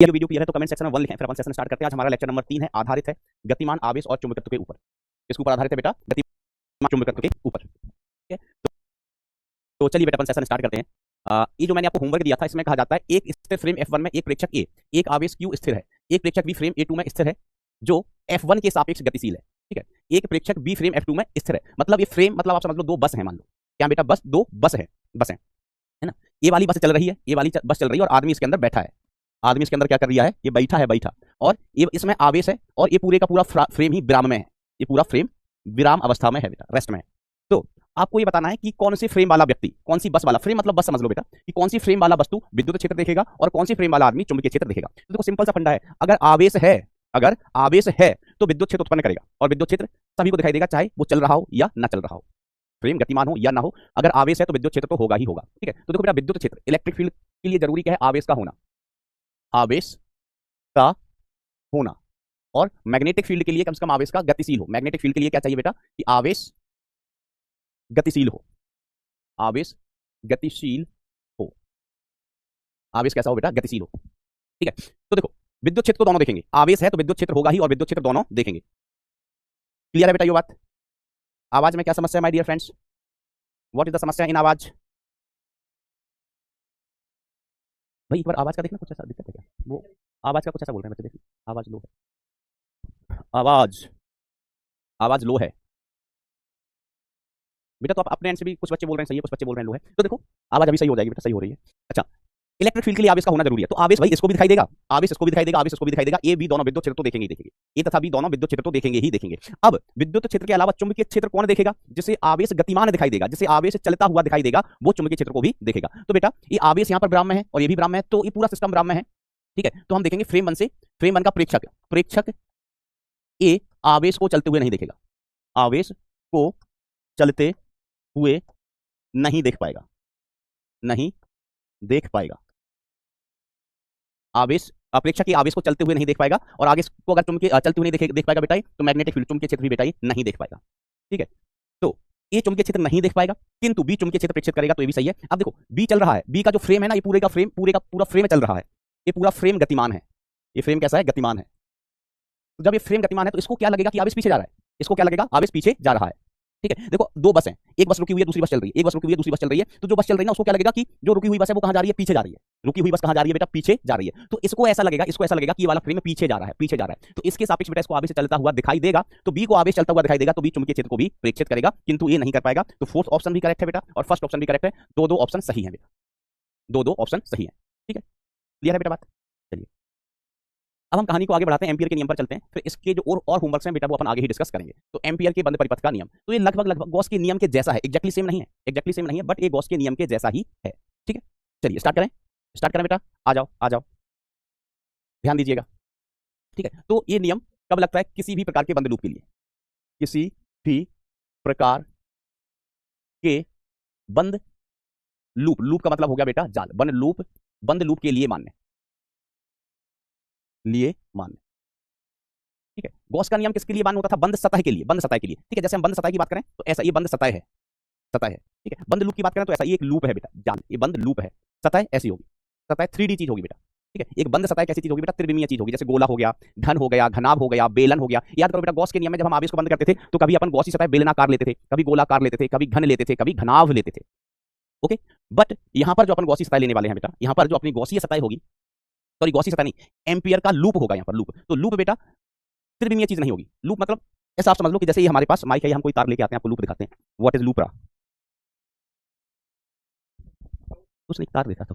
ये video clear है तो कमेंट सेक्शन में 1 लिखें, फिर अपन सेशन स्टार्ट करते हैं। आज हमारा लेक्चर नंबर 3 है, आधारित है गतिमान, आवेश और चुंबकत्व के ऊपर। इसके ऊपर आधारित है बेटा, गतिमान चुंबकत्व के ऊपर। ठीक है, तो चलिए बेटा अपन सेशन स्टार्ट करते हैं। ये जो मैंने आपको होमवर्क दिया था, इसमें कहा जाता है एक स्थिर फ्रेम F1 में एक प्रेक्षक A, एक आवेश Q स्थिर है, एक प्रेक्षक B फ्रेम A2 में स्थिर है जो F1 के सापेक्ष गतिशील है। ठीक है, एक प्रेक्षक B फ्रेम F2 में स्थिर है। मतलब ये फ्रेम मतलब आप समझ लो दो बस है, मान लो क्या बेटा, बस दो बस है ना। ये वाली बस चल रही है, ये वाली बस चल रही है और आदमी इसके अंदर बैठा है। आदमी इसके अंदर क्या कर रहा है, ये बैठा है और ये इसमें आवेश है और ये पूरे का पूरा फ्रेम ही विराम में है। ये पूरा फ्रेम विराम अवस्था में है बेटा, रेस्ट में है। तो आपको ये बताना है कि कौन सी फ्रेम वाला व्यक्ति, कौन सी बस वाला, फ्रेम मतलब बस समझ लो बेटा, कि कौन सी फ्रेम वाला वस्तु विद्युत क्षेत्र देखेगा और कौन सी फ्रेम वाला आदमी चुंबकीय क्षेत्र देखेगा। तो देखो सिंपल सा फंडा है, अगर आवेश है तो विद्युत क्षेत्र उत्पन्न करेगा और विद्युत क्षेत्र सभी को दिखाई देगा, चाहे वो चल रहा हो या ना चल रहा हो, फ्रेम गतिमान हो या ना हो। अगर आवेश है तो विद्युत क्षेत्र तो होगा ही होगा। ठीक है, तो देखो बेटा विद्युत क्षेत्र, इलेक्ट्रिक फील्ड के लिए जरूरी क्या है, आवेश का होना, आवेश का होना। और मैग्नेटिक फील्ड के लिए कम से कम आवेश का गतिशील हो। मैग्नेटिक फील्ड के लिए क्या चाहिए बेटा, कि आवेश गतिशील हो, आवेश गतिशील हो। आवेश कैसा हो बेटा, गतिशील हो। ठीक है, तो देखो विद्युत क्षेत्र तो दोनों देखेंगे, आवेश है तो विद्युत क्षेत्र होगा ही और विद्युत क्षेत्र दोनों देखेंगे। क्लियर है बेटा ये बात। आवाज में क्या समस्या है my dear friends, what is the समस्या इन आवाज? भाई एक बार आवाज का देखना, कुछ ऐसा दिक्कत है क्या? वो आवाज का कुछ ऐसा बोल रहे हैं बच्चे, देखिए आवाज लो है, आवाज लो है बेटा। तो आप अपने एंड से भी कुछ बच्चे बोल रहे हैं सही है, कुछ बच्चे बोल रहे हैं लो है। तो देखो आवाज अभी सही हो जाएगी बेटा, सही हो रही है। अच्छा, इलेक्ट्रिक फील्ड के लिए आवेश का होना जरूरी है, तो आवेश भाई इसको भी दिखाई देगा, आवेश इसको भी दिखाई देगा, आवेश इसको भी दिखाई देगा। ये भी दोनों विद्युत क्षेत्र तो देखेंगे ही देखेंगे, ये तथा भी दोनों विद्युत क्षेत्र तो देखेंगे ही देखेंगे। अब विद्युत क्षेत्र के अलावा चुंबकीय क्षेत्र कौन देखेगा, जिसे आवेश गतिमान दिखाई देगा, जिसे आवेश चलता हुआ दिखाई देगा, वो चुंबकीय क्षेत्र को भी देखेगा। तो बेटा ये आवेश यहाँ पर विराम में है और ये भी विराम में है, तो ये पूरा सिस्टम विराम में है। ठीक है, तो हम देखेंगे फ्रेम 1 से, फ्रेम 1 का प्रेक्षक ए आवेश को चलते हुए नहीं देखेगा, आवेश को चलते हुए नहीं देख पाएगा, नहीं देख पाएगा। आवेश प्रेक्षक के आवेश को चलते हुए नहीं देख पाएगा और आगे को अगर चुंबकीय चलते हुए नहीं देख पाएगा बेटा, तो मैग्नेटिक फील्ड चुंबकीय क्षेत्र भी बेटा नहीं देख पाएगा। ठीक है, तो ये चुंबकीय क्षेत्र नहीं देख पाएगा, किंतु बी चुंबकीय क्षेत्र प्रेक्षित करेगा, तो ये भी सही है। अब देखो बी चल रहा है, बी का जो फ्रेम है ना, ये पूरे का पूरा फ्रेम चल रहा है, ये पूरा फ्रेम गतिमान है। ये फ्रेम कैसा है, गतिमान है। तो जब ये फ्रेम गतिमान है तो इसको क्या लगेगा कि आवेश पीछे जा रहा है, इसको क्या लगेगा, आवेश पीछे जा रहा है। ठीक है, देखो दो बस हैं, एक बस रुकी हुई है, दूसरी बस चल रही है, एक बस रुकी हुई है, दूसरी बस चल रही है। तो जो बस चल रही है ना, उसको क्या लगेगा कि जो रुकी हुई बस है वो कहां जा रही है, पीछे जा रही है। रुकी हुई बस कहां जा रही है बेटा, पीछे जा रही है। तो इसको ऐसा लगेगा कि ये वाला फ्रेम पीछे जा रहा है, पीछे जा रहा है। तो इसके सापेक्ष बेटा इसको आवेश चलता हुआ दिखाई देगा, तो बी को आवेश चलता हुआ दिखाई देगा, तो बी चुंबकीय क्षेत्र को भी प्रेक्षित करेगा, किंतु ये नहीं कर पाएगा। तो फोर्थ ऑप्शन भी करेक्ट है बेटा और फर्स्ट ऑप्शन भी करेक्ट है, दो ऑप्शन सही है बेटा, दो ऑप्शन सही है। ठीक है, क्लियर है बेटा बात। चलिए अब हम कहानी को आगे बढ़ाते हैं, एम्पियर के नियम पर चलते हैं, फिर इसके जो और होमवर्क्स हैं बेटा वो अपन आगे ही डिस्कस करेंगे। तो एम्पियर के बंद परिपथ का नियम, तो ये लगभग गॉस के नियम के जैसा है, एक्जैक्टली सेम नहीं है, बट ये गॉस के नियम के जैसा ही है। ठीक है, चलिए स्टार्ट करें बेटा, आ जाओ ध्यान दीजिएगा। ठीक है, तो ये नियम कब लगता है, किसी भी प्रकार के बंद लूप के लिए, किसी भी प्रकार के बंद लूप का मतलब हो गया बेटा जाल, बंद लूप के लिए मान्य। ठीक है, गॉस का नियम किसके लिए मान्य होता था, बंद सतह के लिए, ठीक है। जैसे हम बंद सतह की बात करें तो ऐसा, ये बंद सतह है, ठीक है। बंद लूप की बात करें तो ऐसा, ये एक लूप है बेटा जाल, ये बंद लूप है। सतह ऐसी होगी, सतह 3D चीज होगी बेटा। ठीक है, एक बंद सतह कैसी चीज होगी बेटा, त्रिविमीय चीज होगी, जैसे गोला हो गया, घन हो गया, घनाभ हो गया, बेलन हो गया। याद करो बेटा गॉस के नियम में जब हम आवेश को बंद करते थे तो कभी अपन गॉसी सतह बेलनाकार लेते थे, कभी गोलाकार लेते थे, कभी घन लेते थे, कभी घनाभ लेते थे। ओके, बट यहां पर जो अपन गॉसी सतह लेने वाले हैं बेटा, यहां पर जो अपनी गॉसीय सतह होगी, सॉरी गॉसी सतह नहीं, एम्पियर का लूप होगा यहां पर, लूप। तो लूप बेटा त्रिविमीय चीज नहीं होगी। लूप मतलब ऐसा आप समझ लो कि जैसे ये हमारे पास माइक है, हम कोई तार लेके आते हैं, आपको लूप दिखाते हैं, व्हाट इज लूप रहा, उसने एक तार देखा था,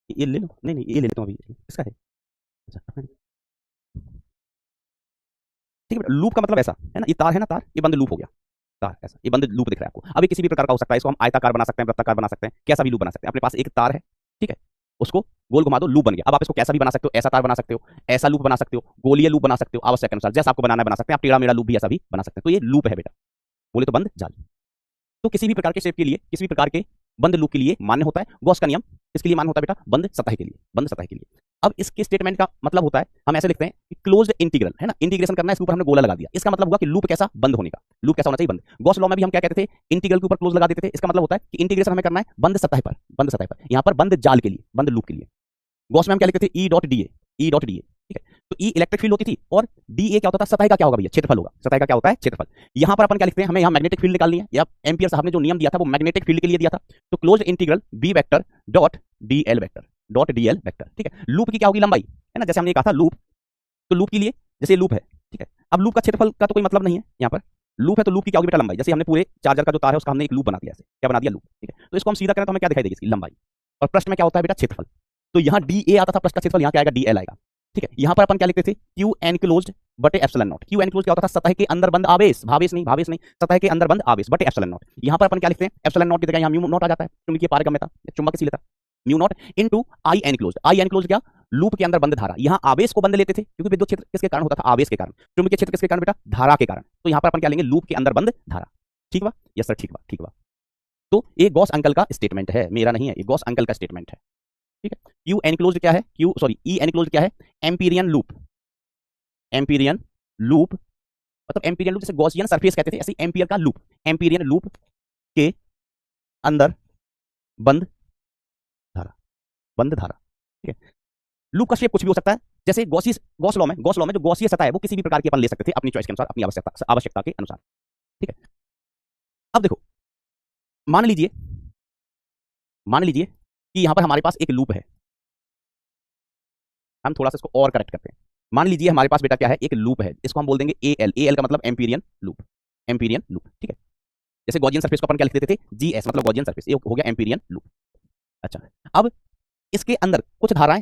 ये ले लो, नहीं ये ले लेता हूं अभी, इसका है। अच्छा ठीक है, लूप का मतलब ऐसा है ना, ये तार है ना, तार, ये बंद लूप हो गया, तार ऐसा, ये बंद लूप दिख रहा है आपको। अब ये किसी भी प्रकार का हो सकता है, इसको हम आयताकार बना सकते हैं, वृत्ताकार बना सकते हैं, कैसा भी लूप बना सकते हैं। अपने पास एक तार है, ठीक है, उसको गोल घुमा दो, लूप बन गया। अब आप इसको कैसा भी बना सकते हो, ऐसा तार बना सकते हो, ऐसा लूप बना सकते हो, गोलीय लूप बना सकते हो, आवश्यक अनुसार जैसा आपको बनाना बना सकते हैं। आप टेढ़ा मेढ़ा लूप भी ऐसा भी बना सकते हैं। तो ये लूप है बेटा, बोले तो बंद जाल। तो किसी भी प्रकार के शेप के लिए, किसी भी प्रकार के बंद लूप के लिए मान्य होता है गॉस का नियम। इसके लिए मान्य होता है बेटा बंद सतह के लिए, अब इसके स्टेटमेंट का मतलब होता है, हम ऐसे लिखते हैं कि क्लोज्ड इंटीग्रल है ना, इंटीग्रेशन करना है, इसके ऊपर हमने गोला लगा दिया, इसका मतलब होगा कि लूप कैसा, बंद होने का। लूप कैसा होना चाहिए, बंद। गॉस लॉ में भी हम क्या कहते थे, इंटीग्रल के ऊपर क्लोज लगा देते थे। इसका मतलब होता है कि इंटीग्रेशन हमें करना है बंद सतह पर, यहाँ पर बंद जाल के लिए, बंद लूप के लिए। गॉस में हम क्या लिखते थे, E.dA, E dot D A, ठीक है। तो ई इलेक्ट्रिक फील्ड होती थी और डी ए क्या होता था, सतह का क्या होगा भैया, क्षेत्रफल होगा। सतह का क्या होता है, क्षेत्रफल। यहां पर अपन क्या लिखते हैं, हमें यहां मैग्नेटिक फील्ड निकालनी है, या एम्पियर साहब ने जो नियम दिया था वो मैग्नेटिक फील्ड के लिए दिया था। तो close integral B vector dot D L vector, dot D L vector, ठीक है। लूप की क्या होगी, लंबाई, है ना, जैसे हमने कहा था लूप, तो लूप के लिए जैसे लूप है, ठीक है। अब लूप का क्षेत्रफल का तो कोई मतलब नहीं है, यहाँ पर लूप है तो लूप की क्या होगी बेटा, लंबाई। जैसे हमने पूरे चार्जर का जो तार है उसका हमने एक लूप बना दिया, ऐसे क्या बना दिया, लूप, ठीक है। तो इसको हम सीधा करें तो हमें क्या दिखाई देगी, इसकी लंबाई। और प्रश्न में क्या होता है बेटा, क्षेत्रफल। तो यहाँ डी ए आता था प्रश्न का क्षेत्रफल, यहाँ क्या आएगा, डी एल आएगा, ठीक है। यहाँ पर अपन क्या लिखते थे, क्यू एनक्लोज्ड बटे एप्सिलॉन नॉट। क्यू एनक्लोज्ड क्या होता था, सतह के अंदर बंद आवेश, भावेश नहीं, सतह के अंदर बंद आवेश बटे एप्सिलॉन नॉट। यहाँ पर अपन क्या लिखते हैं, एप्सिलॉन नॉट की जगह यहाँ म्यू नॉट आ जाता है, चुंबकीय पारगम्यता, चुंबकशीलता, mu naught into I enclosed. I enclosed क्या, लूप के अंदर बंद धारा। यहाँ आवेश को बंद लेते थे क्योंकि विद्युत क्षेत्र किसके कारण होता था, आवेश के कारण। चुंबकीय क्षेत्र किसके कारण बेटा, धारा के कारण। तो यहाँ पर अपन क्या लेंगे, लूप के अंदर बंद धारा, ठीक बा, यस सर, ठीक बा, ठीक बा। तो ये गॉस अंकल का स्टेटमेंट है, मेरा नहीं है, ये गॉस अंकल का स्टेटमेंट है, ठीक है। क्यू एनक्लोज्ड क्या है, ई एनक्लोज्ड क्या है, एम्पीरियन लूप। एम्पीरियन लूप मतलब एम्पीरियन लूप, जैसे गॉसियन सरफेस कहते थे, ऐसे एम्पियर का लूप, एम्पीरियन लूप के अंदर बंद धारा, बंद धारा, ठीक है। लूप का शेप कुछ भी हो सकता है, जैसे गॉस लॉ में जो गॉसीय सतह है वो किसी भी प्रकार की अपन ले सकते थे अपनी चॉइस के अनुसार, अपनी आवश्यकता के अनुसार, ठीक है। अब देखो, मान लीजिए कि यहां पर हमारे पास एक लूप है। हम थोड़ा सा इसको और करेक्ट करते हैं। मान लीजिए हमारे पास बेटा क्या है, एक लूप है, इसको हम बोल देंगे ए एल का मतलब एम्पीरियन लूप, ठीक है। जैसे गॉसियन सरफेस को अपन क्या लिख देते थे, जीएस मतलब गॉसियन सरफेस, ये हो गया एम्पीरियन लूप। अच्छा, अब इसके अंदर कुछ धाराएं,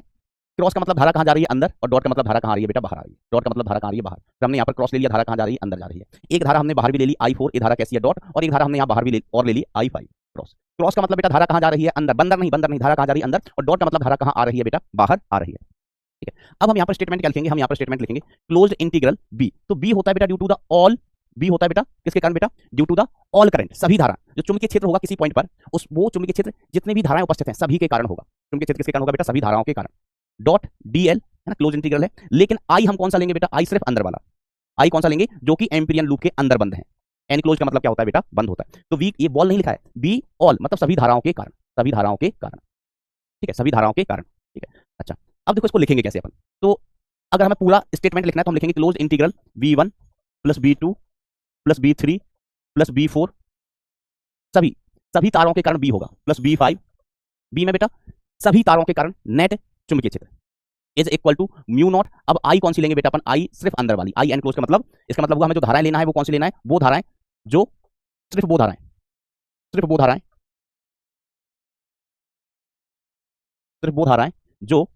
क्रॉस का मतलब धारा कहां जा रही है, अंदर, और डॉट का मतलब धारा कहां आ रही है बेटा, बाहर आ रही है। डॉट का मतलब धारा कहां आ रही है, बाहर। तो हमने यहाँ पर क्रॉस ले लिया, धारा कहां जा रही है, अंदर जा रही है। एक धारा हमने बाहर भी ले ली I4, ये धारा कैसी है, डॉट, और एक धारा हमने यहाँ बाहर भी ले ली I5, क्रॉस। क्रॉस का मतलब बेटा धारा कहां जा रही है, अंदर, बंदर नहीं, धारा कहां जा रही है, अंदर, और डॉट का मतलब धारा कहां आ रही है बेटा, बाहर आ रही है, ठीक है। अब हम यहाँ पर स्टेटमेंट क्या लिखेंगे, हम यहाँ पर स्टेटमेंट लिखेंगे क्लोज्ड इंटीग्रल बी। तो बी होता है बेटा due to the all, B होता है बेटा किसके कारण बेटा, due to the all current, सभी धारा, जो चुंबकीय क्षेत्र होगा किसी पॉइंट पर, उस वो चुंबकीय क्षेत्र जितने भी धाराएं उपस्थित हैं सभी के कारण होगा। चुंबकीय क्षेत्र किसके कारण होगा बेटा, सभी धाराओं के कारण। डॉट डीएल है ना, क्लोज इंटीग्रल है, लेकिन आई हम कौन सा लेंगे बेटा, आई सिर्फ अंदर वाला, आई कौन सा लेंगे, जो कि एम्पीरियन लूप के अंदर बंद है। एनक्लोज का मतलब क्या होता है बेटा, बंद होता है। तो वी, ये बॉल नहीं लिखा है, बी ऑल मतलब सभी धाराओं के कारण, सभी धाराओं के कारण, ठीक है, सभी धाराओं के कारण, ठीक है। अच्छा, अब देखो इसको लिखेंगे कैसे अपन। तो अगर हमें पूरा स्टेटमेंट लिखना है तो हम लिखेंगे close integral v1 plus v2 plus v3 plus v4, सभी तारों के कारण b होगा, प्लस v5, b में बेटा सभी तारों के कारण नेट चुंबकीय क्षेत्र is equal to mu naught. अब आई कौन सी लेंगे बेटा अपन, आई सिर्फ अंदर वाली, आई एनक्लोज का मतलब, इसका मतलब हुआ हमें जो धाराएं लेना है वो कौन सी लेना है, वो धाराएं जो सिर्फ वो धाराएं जो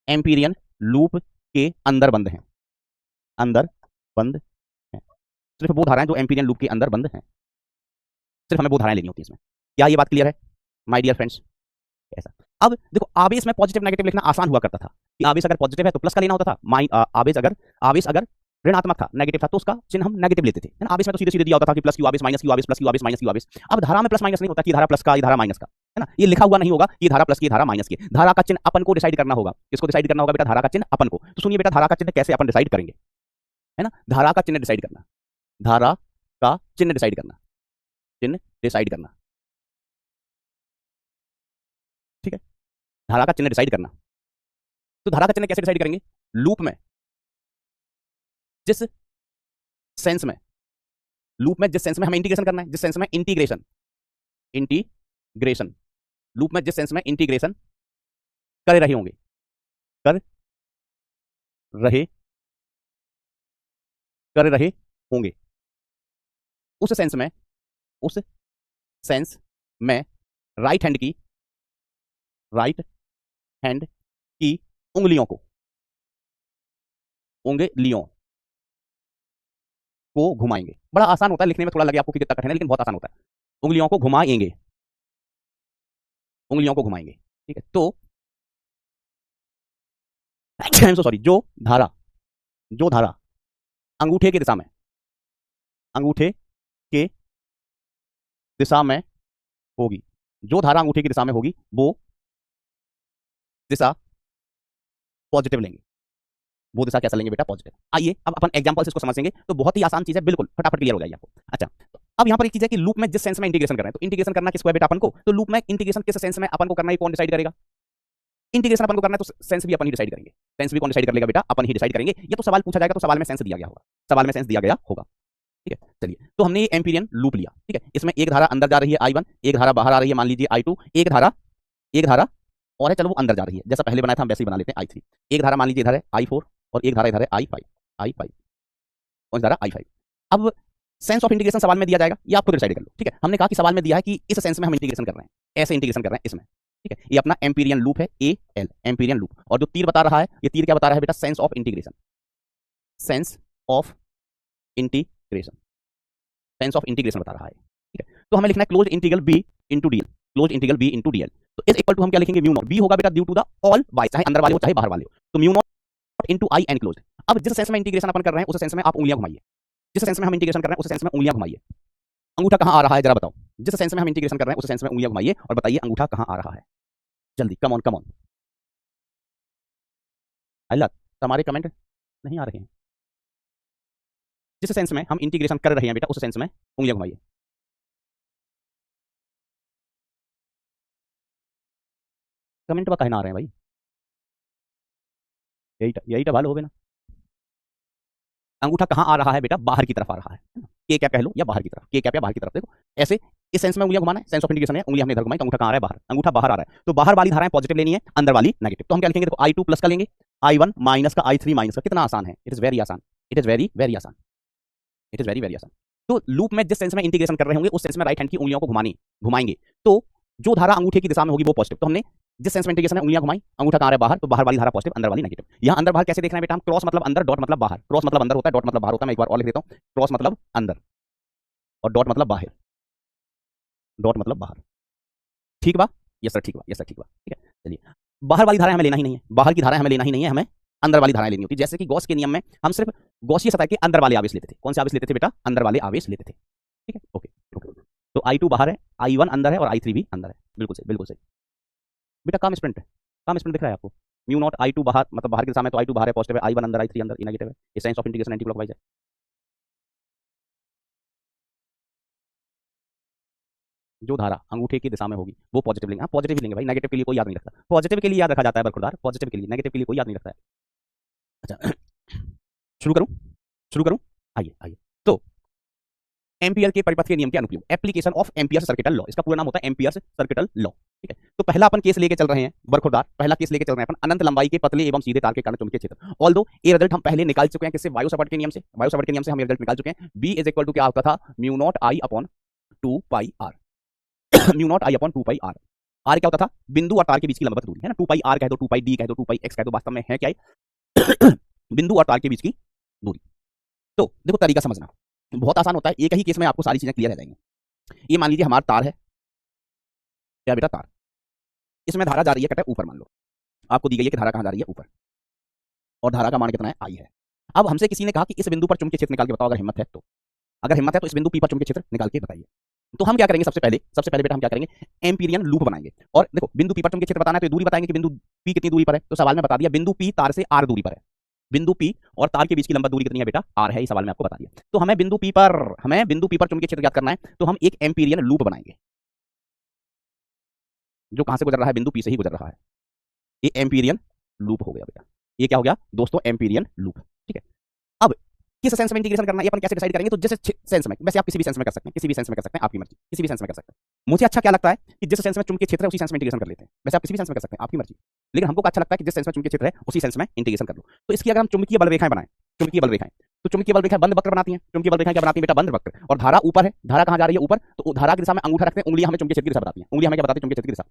एम्पीरियन लूप के अंदर बंद हैं, सिर्फ वो धाराएं जो एम्पीरियन लूप के अंदर बंद हैं, सिर्फ हमें वो धाराएं लेनी होती है इसमें। क्या ये बात क्लियर है माय डियर फ्रेंड्स? ऐसा। अब देखो, आवेश में पॉजिटिव नेगेटिव लिखना आसान हुआ करता था कि आवेश अगर पॉजिटिव है तो प्लस का लेना होता था, आवेश अगर ऋणात्मक था, नेगेटिव था, तो उसका चिन्ह हम नेगेटिव लेते थे, है ना। आवेश में तो सीधे सीधे दिया होता था कि प्लस क्यू आवेश, माइनस क्यू आवेश, प्लस क्यू आवेश, माइनस क्यू आवेश। अब धारा में प्लस माइनस नहीं होता कि धारा प्लस का, ये धारा माइनस का, है ना। ये लिखा हुआ नहीं होगा कि धारा प्लस की, धारा माइनस की। धारा का चिन्ह अपन को डिसाइड करना होगा। किसको डिसाइड करना होगा बेटा, धारा का चिन्ह अपन को। तो सुनिए बेटा, धारा का चिन्ह कैसे अपन डिसाइड करेंगे, है ना। धारा का चिन्ह डिसाइड करना, धारा का चिन्ह डिसाइड करना, ठीक है, धारा का चिन्ह डिसाइड करना। तो धारा का चिन्ह कैसे डिसाइड करेंगे, लूप में जिस सेंस में हमें इंटीग्रेशन करना है, जिस सेंस में इंटीग्रेशन, लूप में जिस सेंस में इंटीग्रेशन कर रहे होंगे, उस सेंस में राइट हैंड की उंगलियों को घुमाएंगे। बड़ा आसान होता है, लिखने में थोड़ा लगे आपको कि कितना कठिन है, लेकिन बहुत आसान होता है। उंगलियों को घुमाएंगे, ठीक है। तो सॉरी, जो धारा अंगूठे के दिशा में होगी, वो दिशा पॉजिटिव लेंगे। वो दिशा कैसा लेंगे बेटा, पॉजिटिव। आइए अब अपन एग्जांपल से इसको समझेंगे, तो बहुत ही आसान चीज है, बिल्कुल फटाफट क्लियर हो जाएगी आपको। अच्छा, तो अब यहाँ पर एक चीज है कि लूप में जिस सेंस में इंटीग्रेशन कर रहे हैं, तो इंटीग्रेशन करना किसको है बेटा, अपन को। तो लूप में इंटीग्रेशन किस सेंस में अपन को करना है, कौन डिसाइड करेगा, इंटीग्रेशन अपन को करना है तो सेंस भी अपन ही डिसाइड करेंगे। सेंस भी कौन डिसाइड कर लेगा बेटा? अपन ही डिसाइड करेंगे। ये तो सवाल पूछा जाएगा तो सवाल में सेंस दिया गया होगा, सवाल में सेंस दिया गया होगा। ठीक है, चलिए तो हमने ये एम्पीरियन लूप लिया। ठीक है, इसमें एक धारा अंदर जा रही है I1, एक धारा बाहर आ रही है मान लीजिए I2, एक धारा और है, चलो वो अंदर जा रही है, जैसा पहले बनाया था हम वैसे ही बना लेते हैं I3। एक धारा मान लीजिए इधर है I4 और एक धारा इधर है I5 कौन सी धारा? I5। अब सेंस ऑफ इंटीग्रेशन सवाल में दिया जाएगा, ये आप खुद डिसाइड कर लो। ठीक है, हमने कहा कि सवाल में दिया है कि इस सेंस में हम इंटीग्रेशन कर रहे हैं, ऐसे इंटीग्रेशन कर रहे हैं इसमें। ठीक है, ये अपना एम्पीरियन लूप है AL, एम्पीरियन लूप। और जो तीर बता रहा है, ये तीर क्या बता रहा है बेटा? Sense of integration, sense of integration, sense of integration बता रहा है। ठीक है, तो हमें लिखना है close integral B into DL, close integral B into DL। तो इज इक्वल टू हम क्या लिखेंगे? म्यू नॉट, B होगा बेटा due to the all y, चाहे अंदर वाले हो चाहे बाहर वाले हो, तो mu naught into I enclosed. अब जिस सेंस में इंटीग्रेशन अपन कर रहे हैं उस सेंस में आप उंगलियां घुमाइए, जिस सेंस में हम इंटीग्रेशन कर रहे हैं उस सेंस में उंगलियां घुमाइए। अंगूठा कहां आ रहा है जरा बताओ? जिस सेंस में हम इंटीग्रेशन कर रहे हैं उस सेंस में उंगलियां घुमाइए और बताइए अंगूठा कहां आ रहा है। जल्दी, कम ऑन कम ऑन। अल्लाह, हमारे कमेंट नहीं आ रहे हैं। जिस सेंस में हम इंटीग्रेशन कर रहे हैं बेटा उस सेंस में उंगलियां घुमाइए। कमेंट पर कहना आ रहे हैं भाई, यही टवाल हो गए ना। अंगूठा कहां आ रहा है बेटा? बाहर की तरफ आ रहा है ना? के कैप कह लो या बाहर की तरफ, के कैप या बाहर की तरफ। देखो ऐसे इस सेंस में उंगलियां घुमाना है, सेंस ऑफ इंटीग्रेशन है, उंगलियां हमने इधर घुमाई तो अंगूठा कहां आ रहा है? बाहर। अंगूठा बाहर आ रहा है तो बाहर वाली धाराएं पॉजिटिव लेनी है, अंदर वाली नेगेटिव। तो हम क्या लिखेंगे? देखो I2 प्लस का लेंगे, I1 माइनस का, I3 माइनस का। कितना आसान है, इट इज वेरी आसान, इट इज वेरी वेरी आसान, इट इज वेरी वेरी आसान। तो लूप में जिस सेंस में इंटीग्रेशन कर रहे होंगे उस सेंस में राइट हैंड की उंगलियों को घुमाएंगे तो जो धारा अंगूठे की दिशा में होगी वो पॉजिटिव। तो हमने जिस सेंस में इंटीग्रेशन में उंगलियां घुमाई, अंगूठा कहां है? बाहर, तो बाहर वाली धारा पॉजिटिव, अंदर वाली नेगेटिव। यहां अंदर बाहर कैसे देखना है बेटा? हम क्रॉस मतलब अंदर, डॉट मतलब बाहर। क्रॉस मतलब अंदर होता है, डॉट मतलब बाहर होता है। मैं एक बार और लिख देता हूं, क्रॉस मतलब अंदर और डॉट मतलब बाहर, डॉट मतलब बाहर। ठीक बा? यस सर, ठीक बा, यस सर, ठीक बा। ठीक है, चलिए बाहर वाली धाराएं हमें लेना ही नहीं है, बाहर की धाराएं हमें लेना ही नहीं है, हमें अंदर वाली धाराएं लेनी होती है। जैसे कि गॉस के नियम में हम सिर्फ गॉसीय सतह के अंदर वाले आवेश लेते थे। कौन से आवेश लेते थे बेटा? अंदर वाले आवेश लेते थे। ठीक है, ओके ओके। तो I2 बाहर है, I1 अंदर है और I3 भी अंदर है। बिल्कुल सही, बिल्कुल सही बेटा। काम स्प्रिंट है, काम स्प्रिंट दिख रहा है आपको? म्यू नॉट I2 बाहर, मतलब बाहर की दिशा में, तो I2 बाहर है पॉजिटिव है, I1 अंदर, I3 अंदर, ये नेगेटिव है। ये science of integration anti clockwise है। जो धारा अंगूठे की दिशा में होगी वो पॉजिटिव लेंगे। हाँ पॉजिटिव ही लेंगे भाई, नेगेटिव के लिए कोई याद नहीं रखता। पॉजिटिव के लिए याद रखा जाता है बरखुरदार, पॉजिटिव के लिए, नेगेटिव के लिए कोई याद नहीं रखता है। अच्छा शुरू करूं, शुरू करूं? आइए आइए। तो एम्पियर के परिपथ के नियम के अनुप्रयोग, application of amperes circuital law, इसका पूरा नाम होता है एम्पियर्स सर्किटल लॉ। ठीक है, तो पहला अपन केस लेके चल रहे हैं बरखुरदार, पहला केस लेके चल रहे हैं अपन अनंत लंबाई के पतले एवं सीधे तार के कारण चुंबकीय क्षेत्र। ऑल्दो ये रिजल्ट हम पहले निकाल चुके हैं, किससे? वायु सपाट के नियम से। वायु सपाट के नियम से हम ये रिजल्ट निकाल चुके हैं। B इज इक्वल टू क्या आपका था? Mu naught I upon 2 pi R, mu naught I upon 2 pi R। R क्या होता था? बिंदु और तार के बीच की लंबवत दूरी है ना। 2 पाई R कह दो, 2 पाई D कह दो, 2 पाई X कह दो, वास्तव में है क्या है? बिंदु और तार के बीच की दूरी। तो देखो तरीका समझना बहुत आसान होता है, एक ही केस में आपको सारी चीजें क्लियर हो जाएंगी। ये मान लीजिए हमारा तार है, क्या बेटा? तार, इसमें धारा जा रही है कटे ऊपर, मान लो आपको दी गई है कि धारा कहां जा रही है? ऊपर, और धारा का मान कितना है? I है। अब हमसे किसी ने कहा कि इस बिंदु पर चुंबकीय क्षेत्र निकाल के बताओ, अगर हिम्मत है तो। अगर हिम्मत है तो इस बिंदु P पर चुंबकीय क्षेत्र निकाल के बताइए। तो हम क्या करेंगे? सबसे पहले बेटा हम क्या करेंगे? एम्पीरियन लूप बनाएंगे। और देखो बिंदु P पर चुंबकीय क्षेत्र बताना है तो दूरी बताएंगे कि बिंदु P कितनी दूरी पर है। तो सवाल में बता दिया बिंदु P तार से R दूरी पर है। बिंदु P और तार के बीच की लंबत दूरी कितनी है बेटा? R है, ये सवाल में आपको बता दिया। तो हमें बिंदु P पर चुंबकीय क्षेत्र ज्ञात करना है, तो हम एक एम्पीरियन लूप बनाएंगे जो कहां से गुजर रहा है? बिंदु P से ही गुजर रहा है। ये एम्पीरियन लूप हो गया बेटा। ये क्या हो गया दोस्तों? Amperian loop. ठीक है, अब किस सेंस में इंटीग्रेशन करना है ये अपन कैसे डिसाइड करेंगे? तो जिस सेंस में, वैसे आप किसी भी सेंस में कर सकते हैं, किसी भी सेंस में कर सकते हैं, आपकी मर्जी, किसी भी सेंस में कर सकते हैं। मुझे अच्छा क्या लगता है कि जिस सेंस में चुंबकीय क्षेत्र है उसी सेंस में इंटीग्रेशन कर लेते हैं। वैसे आप किसी भी सेंस में कर सकते हैं, आपकी मर्जी, लेकिन हमको अच्छा लगता है कि जिस सेंस में चुंबकीय क्षेत्र है उसी सेंस में इंटीग्रेशन कर लो। तो इसकी अगर हम चुंबकीय बल रेखाएं बनाएं, चुंबकीय बल रेखाएं, तो चुंबकीय बल रेखाएं बंद वक्र बनाती हैं। चुंबकीय बल रेखाएं क्या बनाती हैं बेटा? बंद वक्र। और धारा ऊपर है, धारा कहां जा रही है? ऊपर। तो धारा की दिशा में अंगूठा रखते हैं, उंगलियां हमें चुंबकीय क्षेत्र की दिशा बताती हैं। उंगलियां हमें क्या बताती है? चुंबकीय क्षेत्र की दिशा।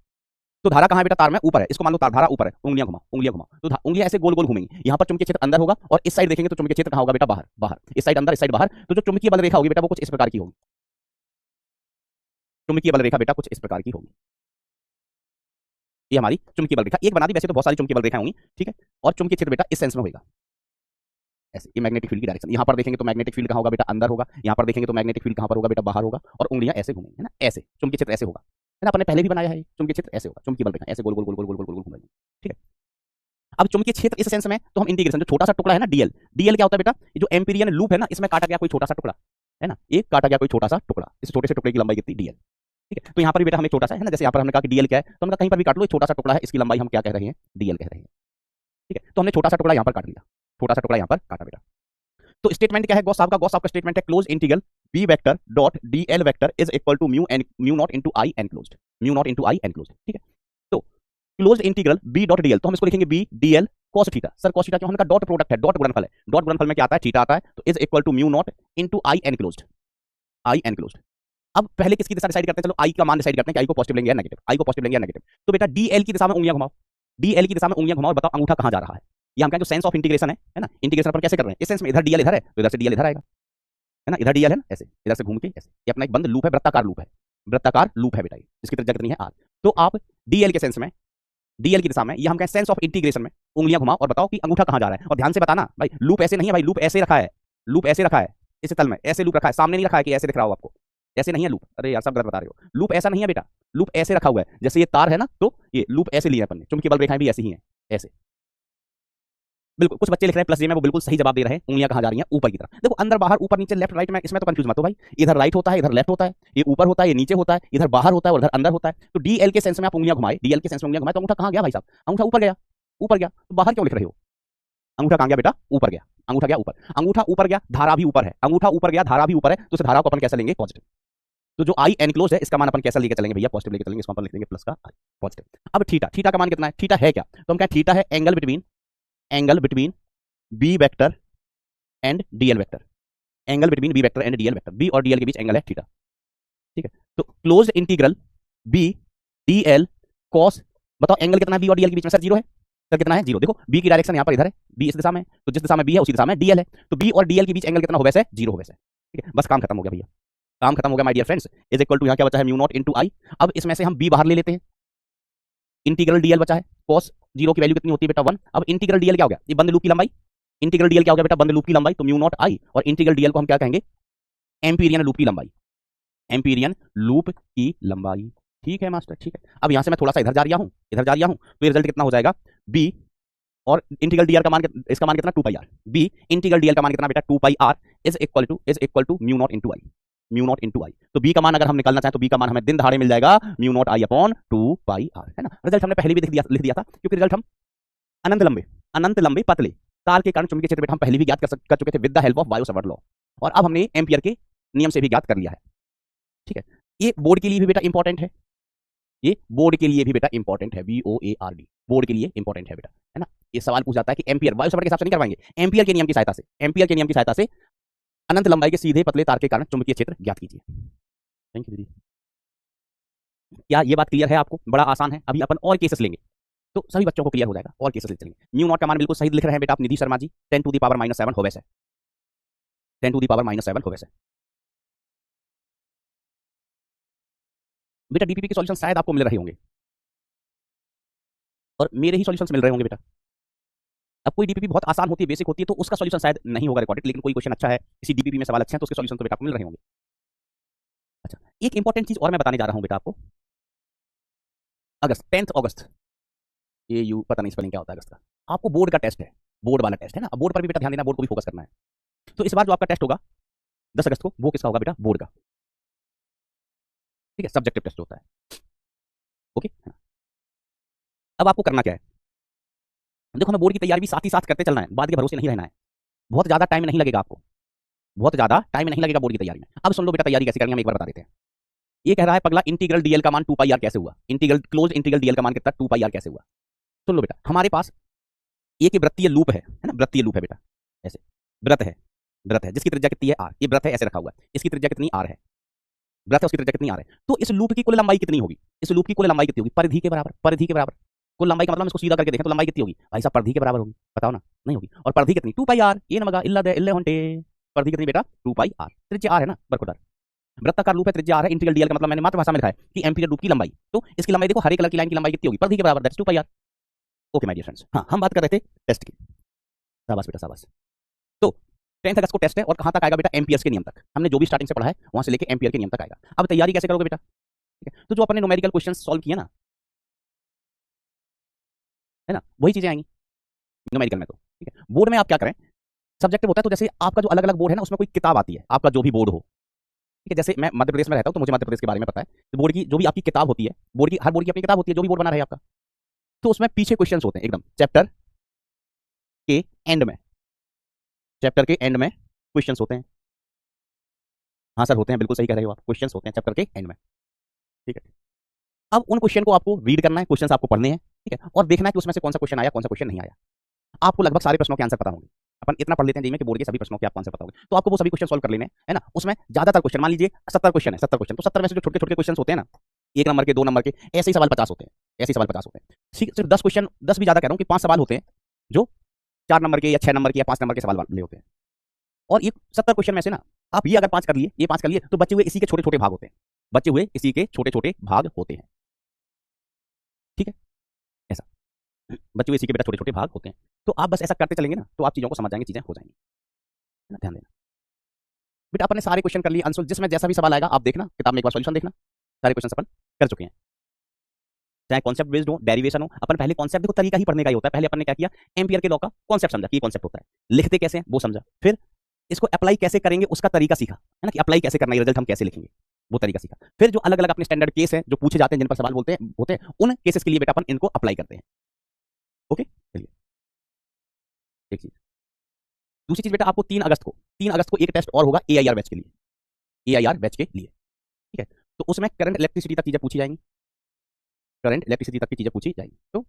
तो धारा कहां है बेटा? तार में ऊपर है, इसको मान लो धारा ऊपर है, उंगलियां घुमाओ, उंगलियां घुमाओ, तो उंगलियां ऐसे गोल गोल घूमेंगी। यहां पर चुंबकीय क्षेत्र अंदर होगा और इस साइड देखेंगे तो चुंबकीय क्षेत्र कहां होगा बेटा? बाहर, बाहर। इस साइड अंदर, इस साइड बाहर। तो जो चुंबकीय बल रेखा होगी बेटा वो कुछ इस प्रकार की होगी। चुंबकीय बल रेखा बेटा कुछ इस प्रकार की होगी। ये हमारी चुंबकीय बल रेखा एक बना दी, वैसे तो बहुत सारी चुंबकीय बल रेखाएं होंगी। ठीक है, और चुंबकीय क्षेत्र बेटा इस सेंस में होगा ऐसे। ये मैग्नेटिक फील्ड की डायरेक्शन, यहां पर देखेंगे तो मैग्नेटिक फील्ड कहां होगा बेटा? अंदर होगा। यहां पर देखेंगे तो मैग्नेटिक फील्ड कहां पर होगा बेटा? बाहर होगा। और उंगलियां ऐसे घूमेंगी, है ना, ऐसे। चुंबकीय क्षेत्र ऐसे होगा, है ना, अपने पहले भी बनाया है। चुंबकीय क्षेत्र ऐसे होगा, चुंबकीय बल रेखा ऐसे गोल गोल गोल गोल गोल गोल गोल घूमेंगी। ठीक है, अब चुंबकीय क्षेत्र इस सेंस में तो हम इंटीग्रेशन, जो छोटा सा टुकड़ा है ना डीएल, डीएल क्या होता है बेटा? जो एम्पीरियन लूप है ना, इसमें काटा गया कोई छोटा सा टुकड़ा, है ना, एक काटा गया कोई छोटा सा टुकड़ा, इस छोटे से टुकड़े की लंबाई कितनी? डीएल। ठीक है, तो यहाँ पर भी बेटा हमें छोटा सा है ना, जैसे यहाँ पर हमने कहा कि डीएल क्या है, तो हमने कहा कहीं पर भी काट लो, छोटा सा टुकड़ा है, इसकी लंबाई हम क्या कह रहे हैं, डीएल कह रहे हैं। ठीक है, तो हमने छोटा सा टुकड़ा यहाँ पर काट लिया, छोटा सा टुकड़ा यहाँ पर काटा बेटा। तो स्टेटमेंट क्या है गॉस साहब का स्टेटमेंट है close integral B vector dot DL vector is equal to mu naught into I enclosed, mu naught into I enclosed. ठीक है, तो close integral B dot DL, तो हम इसको लिखेंगे B DL cos theta. Sir cos theta क्यों, हमने कहा डॉट प्रोडक्ट है, डॉट गुणनफल है, डॉट गुणनफल में क्या आता है, थीटा आता है, तो is equal to mu naught into I enclosed, I enclosed. अब पहले किसकी दिशा डिसाइड करते हैं, चलो आई का मान डिसाइड करते हैं कि आई को पॉजिटिव लेंगे या नेगेटिव, आई को पॉजिटिव लेंगे या नेगेटिव। तो बेटा डीएल की दिशा में उंगलियां घुमाओ, डीएल की दिशा में उंगलियां घुमाओ, बताओ अंगूठा कहां जा रहा है। ये हम कहें जो सेंस ऑफ इंटीग्रेशन है ना, इंटीग्रेशन अपन कैसे कर रहे हैं, इस सेंस में इधर डीएल इधर है तो इधर से डीएल इधर आएगा, है ना, इधर डीएल है ना, ऐसे इधर से घूम के ऐसे, ये अपना एक बंद लूप है, वृत्ताकार लूप है, वृत्ताकार लूप है बेटा, इसकी त्रिज्या कितनी है आर। तो आप डीएल के सेंस में, डीएल की दिशा में, ये हम कहें सेंस ऑफ इंटीग्रेशन में उंगलियां घुमाओ और बताओ कि अंगूठा कहां जा रहा है। और ध्यान से बताना भाई, लूप ऐसे नहीं है भाई, लूप ऐसे रखा है, लूप ऐसे रखा है, इस तल में ऐसे लूप रखा है, सामने नहीं रखा है कि ऐसे दिख रहा हो आपको, ऐसे नहीं है लूप, अरे यार सब गलत बता रहे हो, लूप ऐसा नहीं है बेटा, लूप ऐसे रखा हुआ है, जैसे ये तार है ना, तो ये लूप ऐसे लिया है अपन ने, चुंबकीय बल रेखाएं भी ऐसी ही हैं, ऐसे। बिल्कुल, कुछ बच्चे लिख रहे हैं प्लस जे में, वो बिल्कुल सही जवाब दे रहे हैं, उंगलियां कहां जा रही हैं, ऊपर की तरफ। देखो अंदर बाहर ऊपर नीचे लेफ्ट राइट में, इसमें तो कंफ्यूज मत हो भाई, इधर राइट होता है, इधर लेफ्ट होता है, ये ऊपर होता है, ये नीचे होता है, इधर बाहर होता है और इधर अंदर होता है। तो डीएल के सेंस में आप उंगलियां घुमाए, डीएल के सेंस में उंगलियां घुमाए, तो अंगूठा कहां गया भाई साहब, अंगूठा ऊपर गया, ऊपर गया, तो बाहर क्यों लिख रहे हो, अंगूठा कहां गया बेटा, ऊपर गया, अंगूठा गया ऊपर, अंगूठा ऊपर गया, धारा भी ऊपर है, अंगूठा ऊपर गया, धारा भी ऊपर है, तो इस धारा को अपन कैसे लेंगे, पॉजिटिव। तो जो आई एनक्लोज है इसका मान अपन कैसा लेके चलेंगे भैया, पॉजिटिव लेके चलेंगे, इसको अपन लिख देंगे प्लस का आई, पॉजिटिव। अब थीटा, थीटा का मान कितना है, थीटा है क्या, तो हम कहें थीटा है angle between B vector and DL vector, angle between B vector and DL vector, B और डीएल के बीच एंगल है थीटा। ठीक है, तो close integral B DL cos, बताओ एंगल कितना है बी और डीएल के बीच में, सर जीरो है, सर कितना है जीरो। देखो बी की डायरेक्शन यहाँ पर इधर है, बी इस दिशा में, तो जिस दिशा में बी है उसी दिशा में डीएल है, तो बी और डीएल के बीच एंगल कितना हो वैसे, जीरो हो वैसे। ठीक है, बस काम खत्म हो गया भैया, काम खत्म हो गया my dear friends. Is equal to यहाँ क्या बचा है, म्यू नॉट इनटू आई। अब इसमें से हम बी बाहर ले लेते हैं, इंटीग्रल डीएल बचा है, कॉस जीरो की वैल्यू कितनी होती है बेटा 1। अब इंटीग्रल डीएल क्या हो गया, ये बंद लूप की लंबाई, इंटीग्रल डीएल क्या हो गया बेटा, बंद लूप की लंबाई, तो म्यू नॉट आई, और इंटीग्रल डीएल को हम क्या कहेंगे, एम्पीरियन लूप की लंबाई, एम्पीरियन लूप की लंबाई। ठीक है मास्टर, ठीक है। अब यहां से मैं थोड़ा सा इधर जा रहा हूं, इधर जा रहा हूं, तो ये रिजल्ट कितना हो जाएगा, बी और इंटीग्रल डीआर का मान, इसका मान कितना 2 pi R, B integral DL का मान कितना बेटा 2 pi R is equal to mu naught into I, mu naught into I. तो बी का मान अगर हम निकालना चाहें तो बी का मान हमें दिन दहाड़े मिल जाएगा mu naught I upon 2 pi R, है ना। रिजल्ट हमने पहले भी लिख दिया था, क्योंकि रिजल्ट हम अनंत लंबे पतले तार के कारण चुंबकीय क्षेत्र बेटा हम पहले भी ज्ञात कर चुके थे with the help of Biot Savart law, और अब हमने एम्पियर के नियम से भी ज्ञात कर लिया है। ठीक है, ये बोर्ड के लिए भी बेटा इंपॉर्टेंट है, ये बोर्ड के लिए भी बेटा इंपॉर्टेंट है, BOARD, बोर्ड के लिए इंपॉर्टेंट है बेटा, है ना। ये सवाल पूछ जाता है कि एम्पियर बायो सावर्ट के हिसाब से नहीं करवाएंगे, एम्पियर के नियम की सहायता से, एम्पियर के नियम की सहायता से अनंत लंबाई के सीधे पतले तार के कारण चुंबकीय क्षेत्र ज्ञात कीजिए। थैंक यू दीदी। क्या ये बात क्लियर है आपको, बड़ा आसान है। अभी अपन और केसेस लेंगे तो सभी बच्चों को क्लियर हो जाएगा, और केसेस ले चलेंगे। म्यू नॉट का मान बिल्कुल सही लिख रहे हैं बेटा आप निधि Sharma ji, 10 to the power -7 हो वैसे, 10 टू द पावर -7 हो वैसे। बेटा डीपीपी के सॉल्यूशन शायद आपको मिल रहे होंगे, और मेरे ही सॉल्यूशंस मिल रहे होंगे बेटा। अब कोई डीपीपी बहुत आसान होती है, बेसिक होती है, तो उसका सॉल्यूशन शायद नहीं होगा रिकॉर्डेड, लेकिन कोई क्वेश्चन अच्छा है, किसी डीपीपी में सवाल अच्छे हैं, तो उसके सॉल्यूशन तो बेटा आपको मिल रहे होंगे। अच्छा, एक इंपॉर्टेंट चीज और मैं बताने जा रहा हूं बेटा आपको। अगस्त, 10 अगस्त, ये यू पता नहीं स्पेलिंग क्या होता है अगस्त का, आपको बोर्ड का टेस्ट है, बोर्ड वाला टेस्ट है ना। अब बोर्ड पर भी बेटा ध्यान देना, बोर्ड को भी फोकस करना है। तो इस बार जो आपका टेस्ट होगा 10 अगस्त को, वो किसका होगा बेटा, बोर्ड का। ठीक है, सब्जेक्टिव टेस्ट होता है। ओके, अब आपको करना क्या है, देखो हमें बोर्ड की तैयारी भी साथ ही साथ करते चलना है, बाद के भरोसे नहीं रहना है। बहुत ज्यादा टाइम नहीं लगेगा आपको, बहुत ज्यादा टाइम नहीं लगेगा बोर्ड की तैयारी में। अब सुन लो बेटा तैयारी कैसे करनी है, हम एक बार बता देते हैं। ये कह रहा है पगला इंटीग्रल डीएल का मान 2 पाई आर कैसे हुआ, इंटीग्रल क्लोज इंटीग्रल डीएल का मान कितना 2 पाई आर कैसे हुआ। सुन लो बेटा, हमारे पास एक वृत्तीय लूप है ना, वृत्तीय लूप है बेटा, ऐसे वृत्त है जिसकी त्रिज्या कितनी है आर, ये वृत्त है ऐसे रखा हुआ है, इसकी त्रिज्या कितनी आर है, वृत्त है उसकी त्रिज्या कितनी आर है। तो इस लूप की कुल लंबाई कितनी होगी, इस लूप की कुल लंबाई कितनी होगी, परिधि के बराबर, परिधि के बराबर। कुल लंबाई का मतलब इसको सीधा करके देखें तो लंबाई कितनी होगी भाई साहब, परिधि के बराबर होगी, बताओ ना, नहीं होगी। और परिधि कितनी 2 पाई आर, ये नमगा इल्ला दे इल्ले होंटे, परिधि कितनी बेटा 2 पाई आर, त्रिज्या आर है ना बरखुदार, वृत्ताकार लूप है, त्रिज्या आर है। इंटीग्रल डीएल का मतलब मैंने मातृभाषा में लिखा है कि एम्पीयर लूप की लंबाई, तो इसकी लंबाई देखो हरे कलर की लाइन की लंबाई कितनी होगी, परिधि के बराबर, that's 2 pi R. Okay my dear friends, हाँ हम बात कर रहे थे टेस्ट की, शाबाश बेटा शाबाश। तो 10 अगस्त को टेस्ट है, और कहां तक आएगा बेटा, एम्पियर्स के नियम तक। हमने जो भी स्टार्टिंग से पढ़ा है वहां से लेके एम्पियर के नियम तक आएगा। अब तैयारी कैसे करोगे बेटा, ठीक है, तो जो अपने न्यूमेरिकल क्वेश्चन सॉल्व किए ना, है ना, वही चीजें आएंगी न्यूमेरिकल में। तो ठीक है, बोर्ड में आप क्या करें, सब्जेक्टिव होता है, तो जैसे आपका जो अलग अलग बोर्ड है ना, उसमें कोई किताब आती है, आपका जो भी बोर्ड हो, ठीक है, जैसे मैं मध्य प्रदेश में रहता हूँ तो मुझे मध्य प्रदेश के बारे में पता है। तो बोर्ड की जो भी आपकी किताब होती है, बोर्ड की हर बोर्ड की अपनी किताब होती है, जो भी बोर्ड बना रहा है आपका, तो उसमें पीछे क्वेश्चंस होते हैं एकदम चैप्टर के एंड में, चैप्टर के एंड में क्वेश्चंस होते हैं। हाँ सर होते हैं, बिल्कुल सही कह रहे हो आप, क्वेश्चंस होते हैं चैप्टर के एंड में। ठीक है, अब उन क्वेश्चन को आपको रीड करना है, क्वेश्चंस आपको पढ़ने हैं, ठीक है, और देखना है कि उसमें से कौन सा क्वेश्चन आया, कौन सा क्वेश्चन नहीं आया। आपको लगभग सारे प्रश्नों के आंसर पता होंगे। अपन इतना पढ़ लेते हैं जी में कि बोर्ड के सभी प्रश्नों के आपको आंसर पता होंगे, तो आपको वो सभी क्वेश्चन सॉल्व कर लेने हैं, है ना। उसमें ज्यादातर क्वेश्चन, मान लीजिए 70 क्वेश्चन है, 70 क्वेश्चन, तो 70 में से जो छोटे छोटे क्वेश्चन होते हैं ना, 1 नंबर के, 2 नंबर के, ऐसे ही सवाल 50 होते हैं, ऐसे ही सवाल 50 होते हैं। सिर्फ 10 क्वेश्चन, 10 भी ज्यादा कह रहा हूँ कि 5 सवाल होते हैं जो 4 नंबर के या 6 नंबर के या 5 नंबर के सवाल वाले होते हैं। और ये 70 क्वेश्चन में से ना आप ये अगर 5 कर लिए, ये 5 कर लिए, तो बचे हुए इसी के छोटे छोटे भाग होते हैं, बचे हुए इसी के छोटे छोटे भाग होते हैं। ठीक है, ऐसा बचे हुए इसी के बेटा छोटे छोटे भाग होते हैं। तो आप बस ऐसा करते चलेंगे ना, तो आप चीजों को समझ जाएंगे, चीजें हो जाएंगी, है ना। ध्यान देना बेटा, अपने सारे क्वेश्चन कर लिए आंसर, जिसमें जैसा भी सवाल आएगा आप देखना, किताब में एक बार सॉल्यूशन देखना, सारे क्वेश्चन अपन कर चुके हैं। चाहे कॉन्सेप्ट बेस्ड हो, डेरिवेशन हो, अपन पहले कॉन्सेप्ट, देखो तरीका ही पढ़ने का ही होता है। पहले अपन ने क्या किया, एम्पियर के लॉ का कॉन्सेप्ट समझा कि कॉन्सेप्ट होता है, लिखते कैसे हैं वो समझा, फिर इसको अप्लाई कैसे करेंगे उसका तरीका सीखा, है ना, कि अप्लाई कैसे करना है, रिजल्ट हम कैसे लिखेंगे वो तरीका सीखा। फिर जो अलग अलग अपने स्टैंडर्ड केस है जो पूछे जाते हैं, जिन पर सवाल बोलते हैं होते हैं, उन केसेस के लिए बेटा अपन इनको अप्लाई करते हैं। ओके, चलिए एक चीज, दूसरी चीज बेटा, आपको 3 अगस्त को एक टेस्ट और होगा एआईआर बैच के लिए, एआईआर बैच के लिए, ठीक है। तो उसमें करंट इलेक्ट्रिसिटी तक चीजें पूछी जाएंगी, करंट इलेक्ट्रिसिटी तक की चीजें पूछी जाएंगी। तो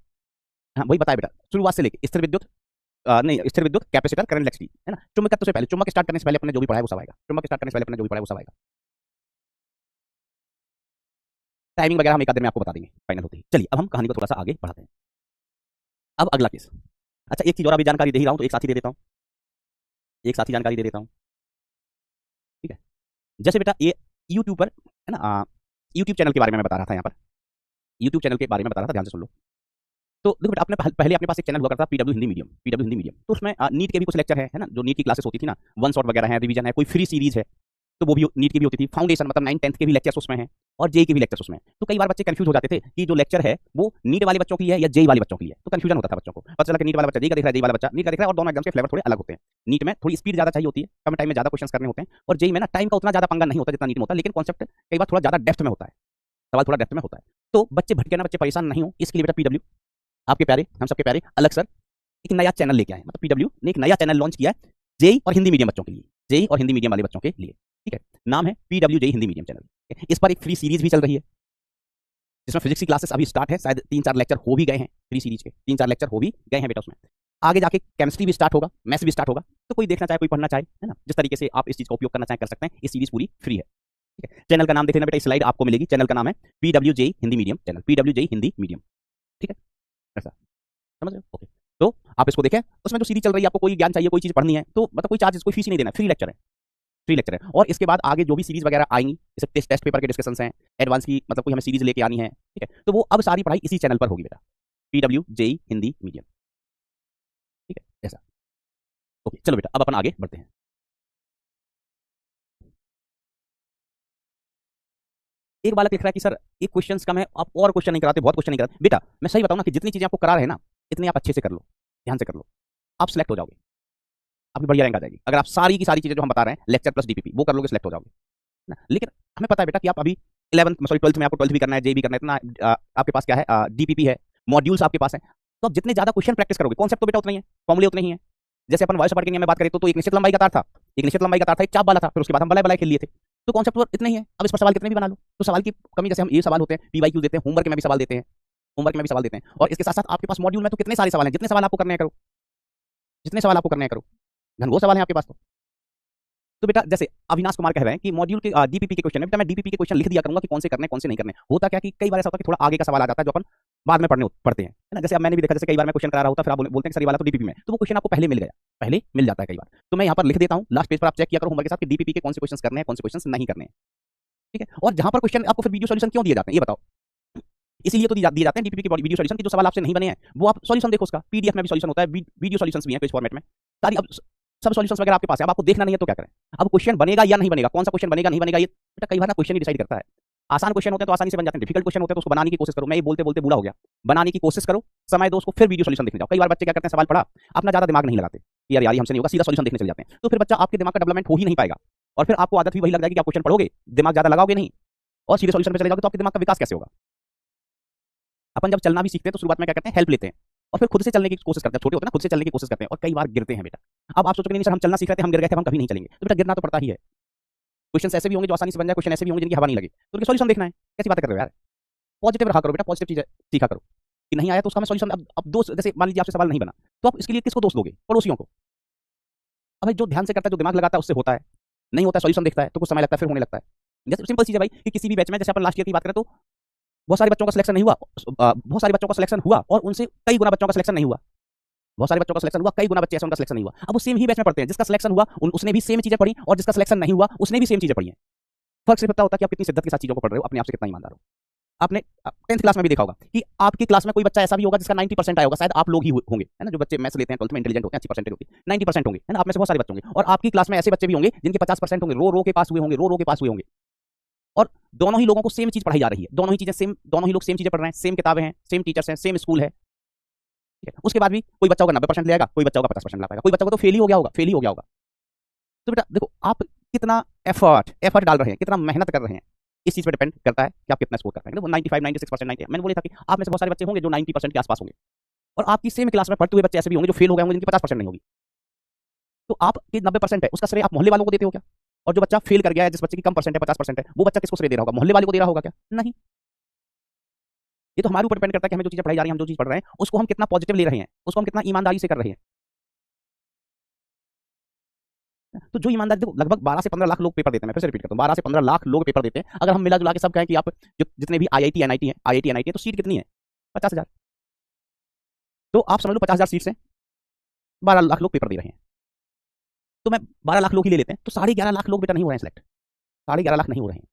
हाँ वही बताया बेटा, शुरुआत से लेके स्थिर विद्युत, नहीं स्थिर विद्युत, कैपेसिटर, करंट इलेक्ट्रिसिटी, है ना। चुंबकत्व से पहले, चुंबक स्टार्ट करने से पहले अपने जो भी पढ़ा है वो सब आएगा, चुंबक स्टार्ट करने से पहले अपने जो भी पढ़ा है वो सब आएगा। टाइमिंग वगैरह हम एक आध दिन में आपको बता देंगे फाइनल होते ही। चलिए अब हम कहानी को थोड़ा सा आगे बढ़ाते हैं। अब अगला केस, अच्छा एक चीज और अभी जानकारी दे ही रहा हूँ, तो एक साथी दे देता हूँ, एक साथी जानकारी दे देता हूँ, ठीक है। जैसे बेटा ये यूट्यूब पर, है ना, यूट्यूब चैनल के बारे में मैं बता रहा था, यहाँ पर यूट्यूब चैनल के बारे में बता रहा था, ध्यान से सुन लो। तो देखो बेटा, अपने पहले अपने पास एक चैनल हुआ करता PW Hindi medium, PW Hindi medium, तो उसमें नीट के भी कुछ लेक्चर है ना, जो नीट की क्लासेस होती थी ना, वन शॉट वगैरह है, रिवीजन है, कोई फ्री सीरीज है, तो वो भी नीट की भी होती थी। फाउंडेशन मतलब 9 10th के भी लेक्चर्स उसमें हैं, और जेई के भी लेक्चर्स उसमें हैं। तो कई बार बच्चे कंफ्यूज हो जाते थे कि जो लेक्चर है वो नीट वाले बच्चों की है या जेई वाले बच्चों की है, तो कंफ्यूजन होता था बच्चों को। पता चला कि नीट वाला बच्चा जेई का देख रहा है, जेई वाला बच्चा नीट का देख रहा है, और दोनों एग्जाम के फ्लेवर थोड़े अलग होते हैं। नीट में थोड़ी स्पीड ज्यादा चाहिए होती है, कम टाइम में ज्यादा क्वेश्चन करने होते हैं, और जेई में ना टाइम का उतना ज्यादा पंगा नहीं होता जितना नीट में होता है, लेकिन कॉन्सेप्ट कई बार थोड़ा ज्यादा डेप्थ में होता है, सवाल थोड़ा डेप्थ में होता है। तो बच्चे भटके ना, बच्चे परेशान नहीं हो, इसके लिए बेटा पीडब्ल्यू, आपके प्यारे, हम सबके प्यारे अलग सर एक नया चैनल लेके आए, मतलब पीडब्ल्यू ने एक नया चैनल लॉन्च किया है जेई और हिंदी मीडियम बच्चों के लिए, जेई और हिंदी मीडियम वाले बच्चों के लिए, ठीक है। नाम है PW JEE Hindi medium channel. इस पर एक फ्री सीरीज भी चल रही है, जिसमें फिजिक्स की क्लासेस अभी स्टार्ट है, शायद 3-4 लेक्चर हो भी गए हैं, फ्री सीरीज के 3-4 लेक्चर हो भी गए हैं बेटा उसमें। आगे जाके केमिस्ट्री भी स्टार्ट होगा, मैथ्स भी स्टार्ट होगा, तो कोई देखना चाहे, कोई पढ़ना चाहे, है ना, जिस तरीके से आप इस चीज का उपयोग करना चाहे कर सकते हैं। इस सीरीज पूरी फ्री है, ठीक है। चैनल का नाम देख लेना बेटा, इस स्लाइड आपको मिलेगी, चैनल का नाम है PW JEE Hindi medium channel, PW JEE Hindi medium, ठीक है, ऐसा समझ रहे हो। ओके, तो आप इसको देखें, उसमें जो सीरीज चल रही है, आपको कोई ज्ञान चाहिए, कोई चीज पढ़नी है, तो मतलब कोई चार्ज, कोई फीस ही नहीं देना, फ्री लेक्चर है, फ्री लेक्चर है। और इसके बाद आगे जो भी सीरीज वगैरह आएंगी, जैसे टेस्ट पेपर के डिस्कशंस हैं, एडवांस की मतलब कोई हमें सीरीज लेके आनी है, ठीक है, तो वो अब सारी पढ़ाई इसी चैनल पर होगी बेटा, पीडब्ल्यू जेई हिंदी मीडियम, ठीक है, ऐसा। ओके चलो बेटा, अब अपन आगे बढ़ते हैं। एक बालक लिख रहा है कि सर एक क्वेश्चन कम है, आप और क्वेश्चन नहीं कराते, बहुत क्वेश्चन नहीं कराते। बेटा मैं सही बताऊं ना, कि जितनी चीजें आपको करा रहे हैं ना, इतनी आप अच्छे से कर लो, ध्यान से कर लो, आप सिलेक्ट हो जाओगे, आपकी बढ़िया रैंक आ जाएगी। अगर आप सारी की सारी चीजें जो हम बता रहे हैं, लेक्चर प्लस डीपीपी, वो कर लोगे, सिलेक्ट हो जाओगे ना। लेकिन हमें पता है बेटा कि आप अभी 12th में आपको 12th भी करना है, जे भी करना है, इतना आपके पास क्या है, डीपीपी है, मॉड्यूल्स आपके पास है, तो आप जितने ज्यादा क्वेश्चन प्रैक्टिस करोगे, कॉन्सेप्ट तो बेटा उतना ही है, फॉर्मूले उतने ही है। जैसे अपन वायु सपाट के नियम में बात करें तो एक निश्चित लंबाई का तार था, एक निश्चित लंबाई का तार था, एक चाप वाला था, फिर उसके बाद हम बल्ले बल्ले खेल लिए थे, तो कॉन्सेप्ट तो इतने ही है। अब इस पर सवाल कितने भी बना लो, तो सवाल की कमी, जैसे हम ये सवाल होते हैं, पीवाईक्यू देते हैं, होमवर्क में भी सवाल देते हैं, होमवर्क में भी सवाल देते हैं, और इसके साथ साथ आपके पास मॉड्यूल में तो कितने सारे सवाल हैं, जितने सवाल आपको करने हैं करो, जितने सवाल आपको करने हैं करो, घनघोर सवाल है आपके पास। तो बेटा जैसे अविनाश कुमार कह रहे हैं कि मॉड्यूल के डीपीपी के क्वेश्चन है, बेटा मैं डीपीपी के क्वेश्चन लिख दिया करूंगा कि कौन से करने कौन से नहीं करने। होता क्या कि कई बार ऐसा होता है कि थोड़ा आगे का सवाल आ जाता है जो अपन बाद में पढ़ते हैं, है ना। जैसे अब मैंने भी देखा, जैसे कई बार मैं क्वेश्चन करा रहा होता, फिर आप बोलते हैं कि सर ये वाला तो डीपीपी में, तो वो क्वेश्चन आपको पहले मिल गया, पहले मिल जाता है कई बार। तो मैं यहाँ पर लिख देता हूँ, लास्ट पेज पर आप चेक किया करो होमवर्क के साथ कि डीपीपी के कौन से क्वेश्चन करने हैं, कौन से क्वेश्चन नहीं करने हैं, ठीक है। और जहां पर क्वेश्चन आपको फिर वीडियो सॉल्यूशन क्यों दिए जाते हैं, ये बताओ। इसीलिए तो दिए जाते हैं डीपीपी के वीडियो सॉल्यूशन, के जो सवाल आपसे नहीं बने हैं वो आप सॉल्यूशन देखो, उसका पीडीएफ में भी सॉल्यूशन होता है, वीडियो सॉल्यूशंस भी हैं पेज फॉर्मेट में सारी। अब सब सॉल्यूशंस वगैरह आपके पास है, अब आपको देखना नहीं है तो क्या करें। अब क्वेश्चन बनेगा या नहीं बनेगा, कौन सा क्वेश्चन बनेगा नहीं बनेगा, ये बेटा कई बार ना क्वेश्चन ही डिसाइड करता है। आसान क्वेश्चन होते हैं तो आसानी से बन जाते हैं, डिफिकल्ट क्वेश्चन होते हैं तो उसको बनाने की कोशिश करो। मैं ये बोलते बोलते बूढ़ा हो गया, बनाने की कोशिश करो, समय दो उसको, फिर वीडियो सॉल्यूशन देखने जाओ। कई बार बच्चे क्या करते हैं, सवाल पढ़ा, अपना ज्यादा दिमाग नहीं लगाते, यार हमसे नहीं होगा, सीधा सॉल्यूशन देखने चले जाते हैं, तो फिर बच्चा आपके दिमाग का डेवलपमेंट हो ही नहीं पाएगा। और फिर आपको आदत भी वही लग जाएगी कि आप क्वेश्चन पढ़ोगे, दिमाग ज्यादा लगाओगे नहीं और सीधे सॉल्यूशन पे चले जाओगे, तो आपके दिमाग का विकास कैसे होगा? अपन जब चलना भी सीखते हैं तो शुरुआत में क्या करते हैं, हेल्प लेते हैं और फिर खुद से चलने की कोशिश करते हैं। छोटे होते हैं ना, खुद से चलने की कोशिश करते हैं और कई बार गिरते हैं बेटा। अब आप सोचोगे नहीं सर हम चलना सीख रहे थे, हम गिर गए थे, हम कभी नहीं चलेंगे, तो बेटा गिरना तो पड़ता ही है। क्वेश्चन ऐसे भी होंगे जो आसानी से बन जाए, क्वेश्चन ऐसे भी होंगे जिनकी हवा नहीं लगे, तो उनके सॉल्यूशन देखना है। कैसी बातें कर रहे हो यार, पॉजिटिव रहा करो बेटा, पॉजिटिव चीजें सीखा करो कि नहीं आया तो उसका मैं सॉल्यूशन, अब दोस्त जैसे मान लीजिए आपसे सवाल नहीं बना तो आप इसके लिए किसको दोस्त दोगे? पड़ोसियों को। अब भाई जो ध्यान से करता है, जो दिमाग लगाता है उससे होता है, नहीं होता है सॉल्यूशन देखता है तो कुछ समय लगता है, फिर होने लगता है। जैसे सिंपल चीज है भाई कि किसी भी बैच में, जैसे अपन लास्ट ईयर की बात करें तो बहुत सारे बच्चों का सिलेक्शन नहीं हुआ, बहुत सारे बच्चों का सिलेक्शन हुआ और उनसे कई गुना बच्चों का सिलेक्शन नहीं हुआ। बहुत सारे बच्चों का सिलेक्शन हुआ, कई गुना बच्चे ऐसे उनका सिलेक्शन नहीं हुआ। अब वो सेम ही बैच में पढ़ते हैं, जिसका सिलेक्शन हुआ उसने भी सेम चीजें पढ़ी और जिसका सिलेक्शन नहीं हुआ उसने भी सेम चीजें पढ़ी हैं। फर्क सिर्फ इतना होता है कि आप कितनी शिद्दत के साथ चीजों को पढ़ रहे हो, अपने आप से कितना ईमानदार हो। आपने 10th क्लास में भी देखा होगा कि आपकी क्लास में कोई बच्चा ऐसा भी होगा जिसका 90% आया होगा, शायद आप लोग ही होंगे, है ना, जो बच्चे मैथ्स लेते हैं 12th में, इंटेलिजेंट होते हैं, अच्छी परसेंटेज होती है, 90% होंगे, है ना, आप में से बहुत सारे बच्चे होंगे। और आपकी क्लास में ऐसे बच्चे भी होंगे जिनके 50% होंगे, रो रो के पास हुए होंगे, रो रो के पास हुए होंगे। और दोनों ही लोगों को सेम चीज पढ़ाई जा रही है, दोनों ही चीजें सेम, दोनों ही लोग सेम चीजें पढ़ रहे हैं, सेम किताबें हैं, सेम टीचर्स हैं, सेम स्कूल है। उसके बाद भी कोई बच्चा होगा 90% ले आएगा, कोई बच्चा होगा 50% ला पाएगा, कोई बच्चा को तो फेल ही हो गया होगा, फेल ही हो गया होगा। तो बेटा देखो आप कितना एफर्ट डाल रहे हैं, कितना मेहनत कर रहे हैं, इस चीज पे डिपेंड करता है कि आप कितना स्कोर कर पाएंगे। वो 95, 96%, 90, मैंने बोला था कि आप में से बहुत सारे बच्चे होंगे जो 90% के आसपास होंगे और आपकी सेम क्लास में पढ़ते हुए बच्चे ऐसे भी होंगे जो फेल हो गए होंगे, जिनकी 50% नहीं होगी। तो आपकी 90% है, उसका श्रेय आप मोहल्ले वालों को देते हो क्या? और जो बच्चा फेल कर गया है, जिस बच्चे की कम परसेंट है, 50% है, वो बच्चा किसको श्रेय दे रहा होगा? मोहल्ले वाले को दे रहा होगा क्या? नहीं। ये तो हमारे ऊपर डिपेंड करता है कि हमें जो चीजें पढ़ाई जा रही है, हम जो चीज पढ़ रहे हैं उसको हम कितना पॉजिटिव ले रहे हैं, उसको हम कितना ईमानदारी से कर रहे हैं। तो जो ईमानदारी, देखो लगभग 12 से 15 लाख लोग पेपर देते हैं, मैं फिर से रिपीट करता हूँ, 12 से 15 लाख लोग पेपर देते हैं। अगर हम मिला जुला के सब कहें कि आप जितने भी आईआईटी एनआईटी है, आईआईटी एनआईटी है, तो सीट कितनी है? 50,000। तो आप समझ लो 50,000 सीट से 12 लाख लोग पेपर दे रहे हैं, तो मैं 12 लाख लोग ही ले लेते हैं, तो 11.5 लाख लोग बेटा नहीं हो रहे हैं सिलेक्ट, 11.5 लाख नहीं हो रहे हैं,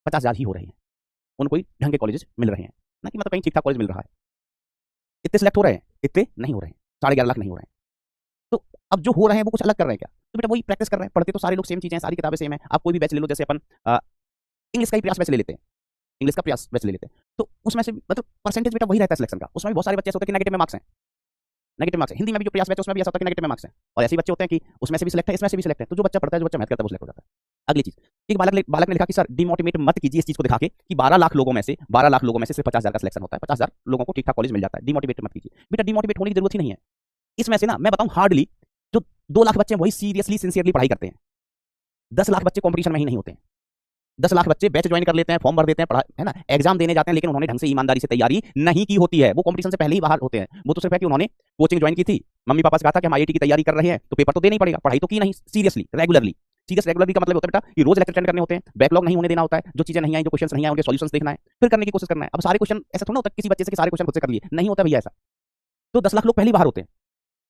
50,000 ही हो रहे हैं। उनको कोई ढंग के कॉलेज मिल रहे हैं ना, कि मतलब कहीं ठीक ठाक कॉलेज मिल रहा है। इतने सिलेक्ट हो रहे हैं, इतने नहीं हो रहे हैं, 11.5 लाख नहीं हो रहे हैं। तो अब जो हो रहे हैं वो कुछ अलग कर रहे हैं क्या? तो बेटा वही प्रैक्टिस कर रहे हैं, पढ़ते तो सारे लोग सेम चीजें हैं, सारी किताबें सेम है। आप कोई भी बैच ले लो, जैसे अपन इंग्लिश का ही प्रयास बैच ले लेते हैं, इंग्लिश का प्रयास बैच ले लेते हैं, तो उसमें से मतलब परसेंटेज बेटा वही रहता है सिलेक्शन का। उसमें भी बहुत सारे बच्चे ऐसे होते हैं कि नेगेटिव में मार्क्स हैं, नेगेटिव मार्क्स है। हिंदी में भी जो प्रयास बैच है उसमें भी ऐसा होता है कि नेगेटिव में मार्क्स हैं, और ऐसे बच्चे होते हैं कि उसमें से भी सिलेक्ट है, इसमें से भी सिलेक्ट है। तो जो बच्चा पढ़ता है, जो बच्चा मेहनत करता है, वो सिलेक्ट हो जाता है। अगली चीज, एक बालक ने लिखा कि सर डिमोटिवेट मत कीजिए इस चीज को दिखा के कि 12 लाख लोगों में से सिर्फ 50,000 का सिलेक्शन होता है, 50,000 लोगों को ठीक ठाक कॉलेज मिल जाता है। डिमोटिवेट मत कीजिए बेटा, डिमोटिवेट होने की जरूरत ही नहीं है। इसमें से ना मैं बताऊं, हार्डली जो 2 लाख बच्चे हैं वही सीरियसली सिंसियरली पढ़ाई करते हैं। 10 लाख बच्चे कॉम्पिटिशन में ही नहीं होते हैं। 10 लाख बच्चे बैच ज्वाइन कर लेते हैं, फॉर्म भर देते हैं, पढ़ा है ना, एग्जाम देने जाते हैं, लेकिन उन्होंने ढंग से ईमानदारी से तैयारी नहीं की होती है। वो कॉम्पिटिशन से पहले ही बाहर होते हैं। वो तो सिर्फ है कि उन्होंने कोचिंग ज्वाइन की थी, मम्मी पापा से कहा था कि हम आईआईटी की तैयारी कर रहे हैं तो पेपर तो देना ही पड़ेगा, पढ़ाई तो की नहीं सीरियसली रेगुलरली। सीरियस रेगुलरली का मतलब होता है बेटा कि रोज लेक्चर अटेंड करने होते हैं, बैकलॉग नहीं होने देना होता है, जो चीजें नहीं आई, जो क्वेश्चंस नहीं आए उनके सॉल्यूशंस देखना है, फिर करने की कोशिश करना है। अब सारे क्वेश्चन ऐसा थोड़ा होता है किसी बच्चे से कि सारे क्वेश्चन खुद से कर लिए, नहीं होता भैया ऐसा। तो 10 लाख लोग पहले ही बाहर होते हैं